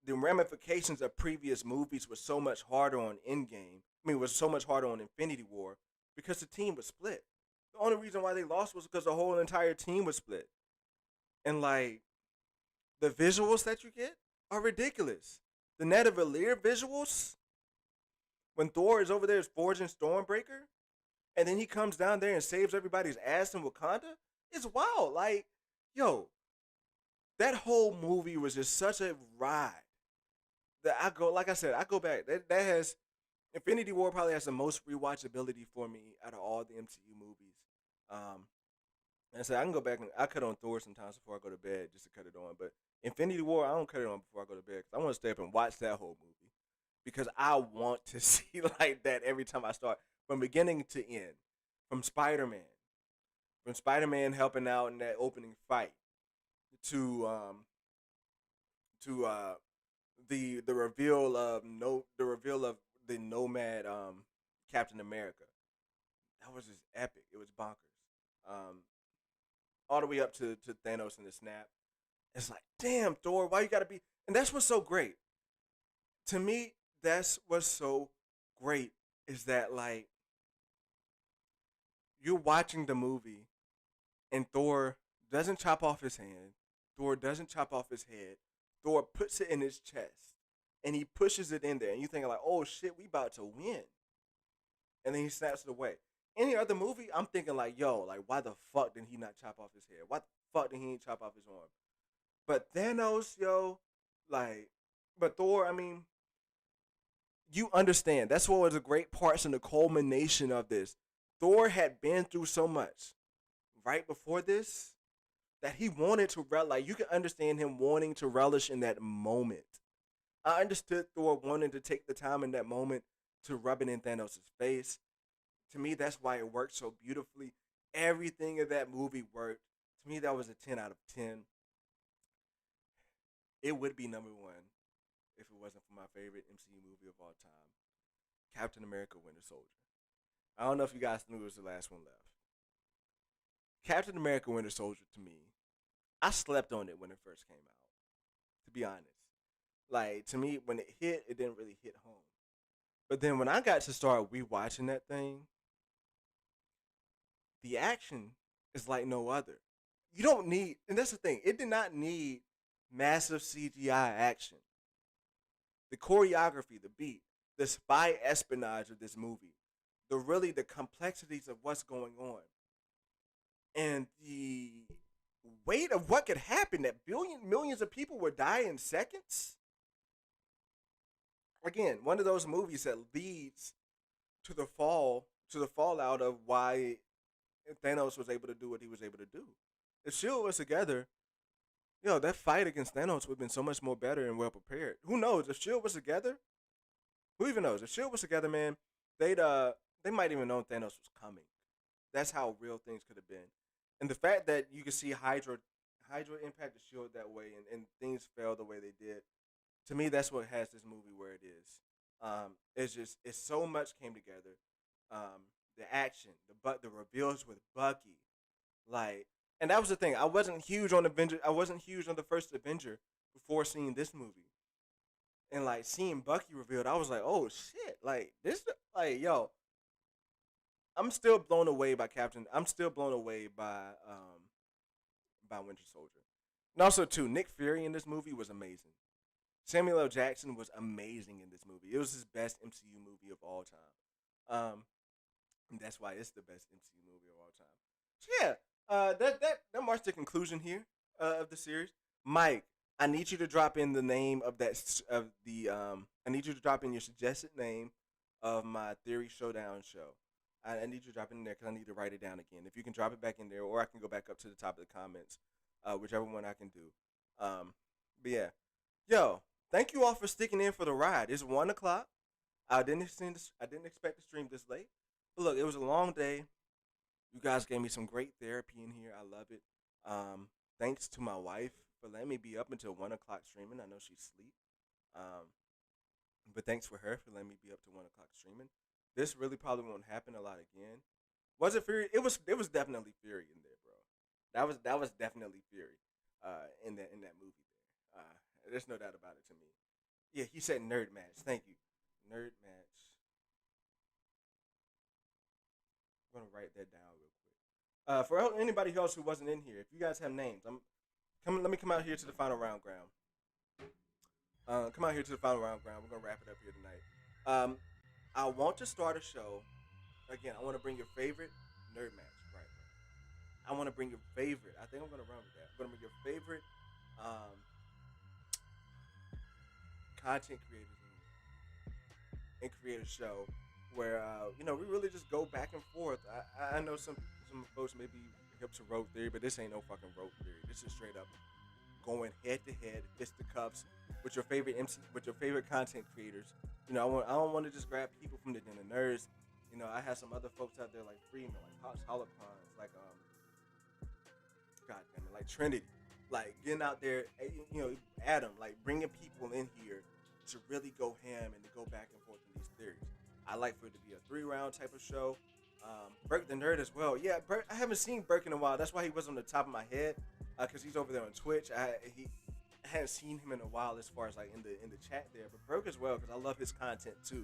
The ramifications of previous movies were so much harder on Endgame. I mean, was so much harder on Infinity War because the team was split. The only reason why they lost was because the whole entire team was split. And like the visuals that you get are ridiculous. The Nidavellir visuals when Thor is over there is forging Stormbreaker, and then he comes down there and saves everybody's ass in Wakanda. It's wild. Like, yo, that whole movie was just such a ride. That I go, like I said, I go back. That has Infinity War probably has the most rewatchability for me out of all the MCU movies. Um, and I said I can go back and I cut on Thor sometimes before I go to bed just to cut it on. But Infinity War, I don't cut it on before I go to bed because I want to stay up and watch that whole movie because I want to see like that every time I start from beginning to end, from Spider Man helping out in that opening fight to to the reveal of the Nomad Captain America. That was just epic. It was bonkers. Um, all the way up to Thanos and the snap. It's like, damn, Thor, why you gotta be? And that's what's so great. To me, that's what's so great is that like you're watching the movie and Thor doesn't chop off his hand. Thor doesn't chop off his head. Thor puts it in his chest and he pushes it in there. And you think like, oh shit, we about to win. And then he snaps it away. Any other movie, I'm thinking like, yo, like why the fuck did he not chop off his head? Why the fuck did he not chop off his arm? But Thanos, yo, like, but Thor, I mean, you understand. That's what was the great parts and the culmination of this. Thor had been through so much right before this that he wanted to like you can understand him wanting to relish in that moment. I understood Thor wanting to take the time in that moment to rub it in Thanos' face. To me, that's why it worked so beautifully. Everything in that movie worked. To me, that was a 10 out of 10. It would be number one if it wasn't for my favorite MCU movie of all time, Captain America Winter Soldier. I don't know if you guys knew it was the last one left. Captain America Winter Soldier, to me, I slept on it when it first came out, to be honest. Like, to me, when it hit, it didn't really hit home. But then when I got to start rewatching that thing, the action is like no other. You don't need, and that's the thing, it did not need massive CGI action. The choreography, the beat, the spy espionage of this movie, the complexities of what's going on, and the weight of what could happen that millions of people would die in seconds. Again, one of those movies that leads to the fallout of why Thanos was able to do what he was able to do. If Shield was together, that fight against Thanos would have been so much more better and well prepared. Who knows? If Shield was together, who even knows? If Shield was together, man, they might even know Thanos was coming. That's how real things could have been. And the fact that you can see Hydra impact the Shield that way, and things fell the way they did. To me, that's what has this movie where it is. It's so much came together. The action, the reveals with Bucky, like, and that was the thing. I wasn't huge on Avenger. I wasn't huge on the first Avenger before seeing this movie, and like seeing Bucky revealed, I was like, oh shit, like this, like yo, I'm still blown away by Captain. I'm still blown away by Winter Soldier, and also too, Nick Fury in this movie was amazing. Samuel L. Jackson was amazing in this movie. It was his best MCU movie of all time. And that's why it's the best MCU movie of all time. So yeah, that marks the conclusion here of the series. Mike, I need you to drop in the name of I need you to drop in your suggested name of my Theory Showdown show. I need you to drop it in there because I need to write it down again. If you can drop it back in there, or I can go back up to the top of the comments, whichever one I can do. But yeah, yo, thank you all for sticking in for the ride. It's 1:00. I didn't expect to stream this late. But look, it was a long day. You guys gave me some great therapy in here. I love it. Thanks to my wife for letting me be up until 1:00 streaming. I know she's asleep. Um, but thanks for her for letting me be up to 1 o'clock streaming. This really probably won't happen a lot again. Was it Fury? It was definitely Fury in there, bro. That was definitely Fury, in that movie there. There's no doubt about it to me. Yeah, he said nerd match. Thank you, nerd match. I'm gonna write that down real quick. For anybody else who wasn't in here, if you guys have names, I'm coming. Let me come out here to the final round ground. Come out here to the final round ground. We're gonna wrap it up here tonight. Um, I want to start a show again. I want to bring your favorite nerd match. Right, right. I want to bring your favorite. I think I'm gonna run with that. I'm gonna bring your favorite um, content creators in here and create a show where we really just go back and forth. I know some folks may be hip to road theory, but this ain't no fucking road theory. This is straight up going head to head, fisticuffs with your favorite with your favorite content creators. I don't want to just grab people from the Den of Nerds. I have some other folks out there like Freeman, like Pops Holopons, like God damn it, like Trinity, like getting out there, Adam, like bringing people in here to really go ham and to go back and forth in these theories. I like for it to be a 3 round type of show. Burke the Nerd as well. Yeah, Burke, I haven't seen Burke in a while. That's why he was on the top of my head, because he's over there on Twitch. I hadn't seen him in a while as far as like in the chat there. But Burke as well, because I love his content too.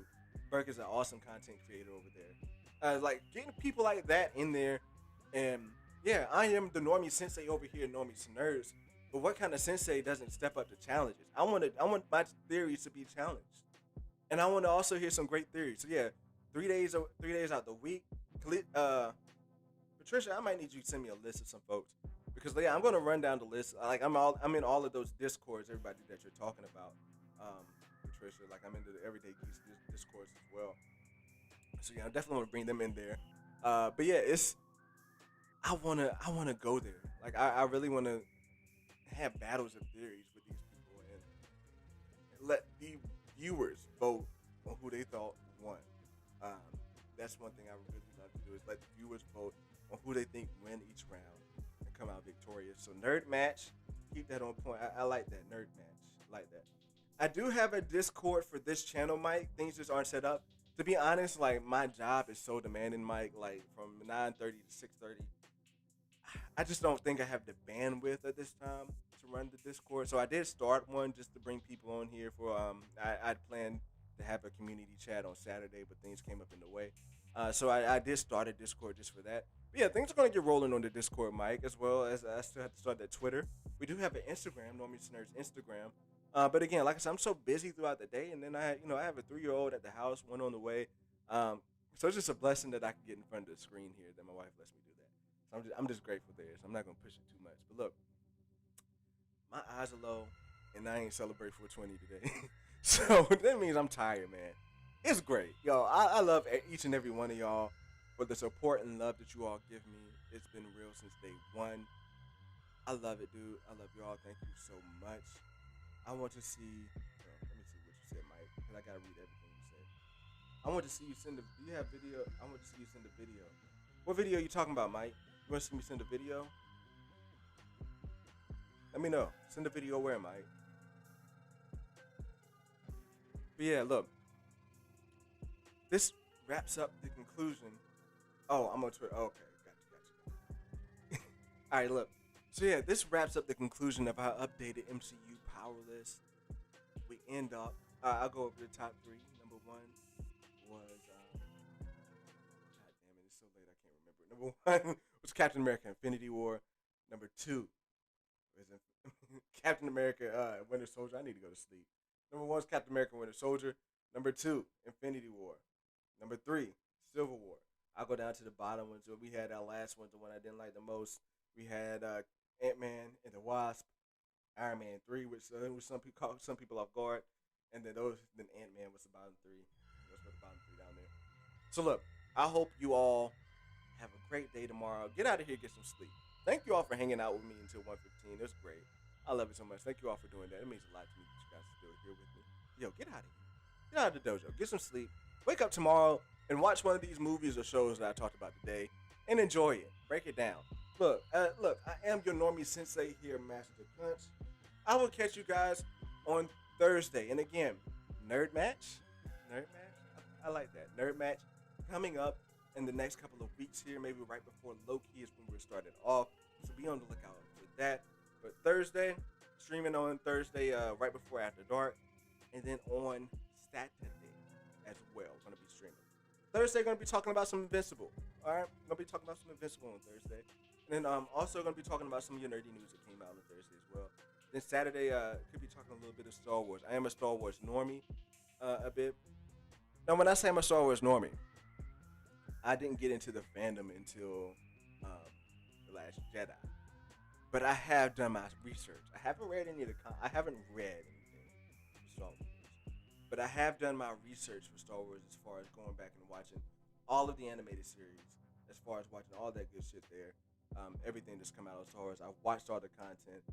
Burke is an awesome content creator over there. Like getting people like that in there, and yeah, I am the normie sensei over here, Normies Nerds. But what kind of sensei doesn't step up to challenges? I want my theories to be challenged, and I want to also hear some great theories. So yeah, 3 days out the week. Patricia, I might need you to send me a list of some folks, because yeah, I'm gonna run down the list. Like I'm in all of those discords, everybody that you're talking about. Patricia, like I'm into the Everyday Geeks discourse as well. So yeah, I definitely want to bring them in there. But yeah, I wanna go there. Like I really wanna have battles of theories with these people and let the viewers vote on who they thought won. Um, that's one thing I would really love to do, is let the viewers vote on who they think win each round and come out victorious. So nerd match, keep that on point. I like that nerd match. I like that. I do have a Discord for this channel, Mike. Things just aren't set up. To be honest, like my job is so demanding, Mike. Like from 9:30 to 6:30, I just don't think I have the bandwidth at this time to run the Discord. So I did start one just to bring people on here for I'd planned to have a community chat on Saturday, but things came up in the way. So I did start a Discord just for that. But yeah, things are gonna get rolling on the Discord, Mike, as well as I still have to start that Twitter. We do have an Instagram, Normie Nerds Instagram. But again, like I said, I'm so busy throughout the day, and then I have a 3-year-old at the house, one on the way. Um, so it's just a blessing that I can get in front of the screen here, that my wife lets me do that. So I'm just grateful there. So I'm not gonna push it too much. But look, my eyes are low, and I ain't celebrate 420 today. So that means I'm tired, man. It's great, yo. I love each and every one of y'all for the support and love that you all give me. It's been real since day one. I love it, dude. I love y'all. Thank you so much. I want to see. Let me see what you said, Mike, because I gotta read everything you said. I want to see you send a. Do you have video? I want to see you send a video. What video are you talking about, Mike? You want to see me send a video? Let me know. Send a video where, Mike? But yeah, look. This wraps up the conclusion. Oh, I'm on Twitter. Oh, okay, gotcha. All right, look. So yeah, this wraps up the conclusion of our updated MCU power list. We end up. I'll go over the top 3. Number 1 was. God damn it! It's so late I can't remember. Number 1 was Captain America: Infinity War. Number 2 was Captain America: Winter Soldier. I need to go to sleep. Number 1 is Captain America: Winter Soldier. Number 2, Infinity War. Number 3, Civil War. I'll go down to the bottom ones. So we had our last one, the one I didn't like the most. We had Ant-Man and the Wasp, Iron Man 3, which some people caught some people off guard, and then Ant-Man was the bottom 3. Those were the bottom 3 down there. So look, I hope you all have a great day tomorrow. Get out of here, get some sleep. Thank you all for hanging out with me until 1:15. It was great. I love it so much. Thank you all for doing that. It means a lot to me that you guys are still here with me. Yo, get out of here. Get out of the dojo. Get some sleep. Wake up tomorrow and watch one of these movies or shows that I talked about today and enjoy it. Break it down. Look, I am your normie sensei here, Master Punch. I will catch you guys on Thursday. And again, nerd match. Nerd match. I like that. Nerd match coming up in the next couple of weeks here, maybe right before Loki is when we're starting off. So be on the lookout for that. But Thursday, streaming on Thursday, right before After Dark. And then on Saturday as well, going to be streaming. Thursday, going to be talking about some Invincible. All right, going to be talking about some Invincible on Thursday. And then also going to be talking about some of your nerdy news that came out on Thursday as well. Then Saturday, could be talking a little bit of Star Wars. I am a Star Wars normie a bit. Now, when I say I'm a Star Wars normie, I didn't get into the fandom until The Last Jedi. But I have done my research. I haven't read any of the I haven't read anything for Star Wars. But I have done my research for Star Wars as far as going back and watching all of the animated series, as far as watching all that good shit there. Everything that's come out of Star Wars. I've watched all the content.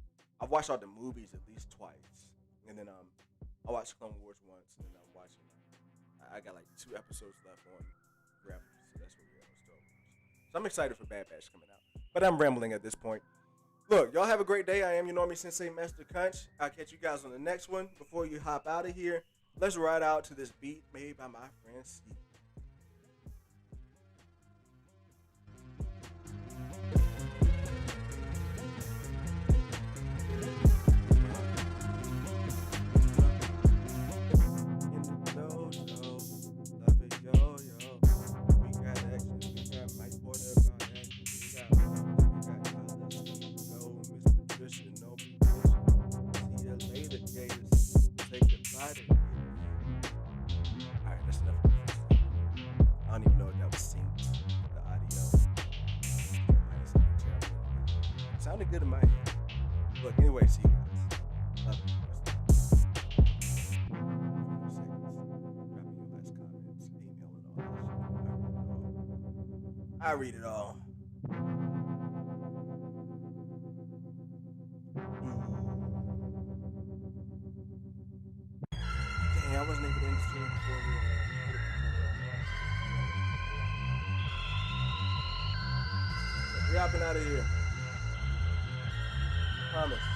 I've watched all the movies at least twice. And then I watched Clone Wars once, and then I'm watching. I got like 2 episodes left on Rebels, so that's what we're on Star Wars. So I'm excited for Bad Batch coming out. But I'm rambling at this point. Look, y'all have a great day. I am your Normie Sensei Master Kunch. I'll catch you guys on the next one. Before you hop out of here, let's ride out to this beat made by my friend Steve. In the dojo, love it, yo, yo. We got action, we got Mike Porter about action, we got Tyler, no Miss Patricia, no Patricia. See you later, Gators. Say goodbye to Gators. Alright, that's enough of this. I don't even know if that was synced, the audio. That might have sounded terrible. It sounded good in my head. Look, anyway, see you guys. Love you. I read it all. Dang, I wasn't able to end the stream before we're hopping out of here. Promise.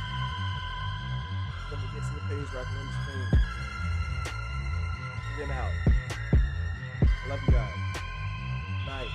Let me get to the page where I can end the stream. We're getting out. I love you guys. Night.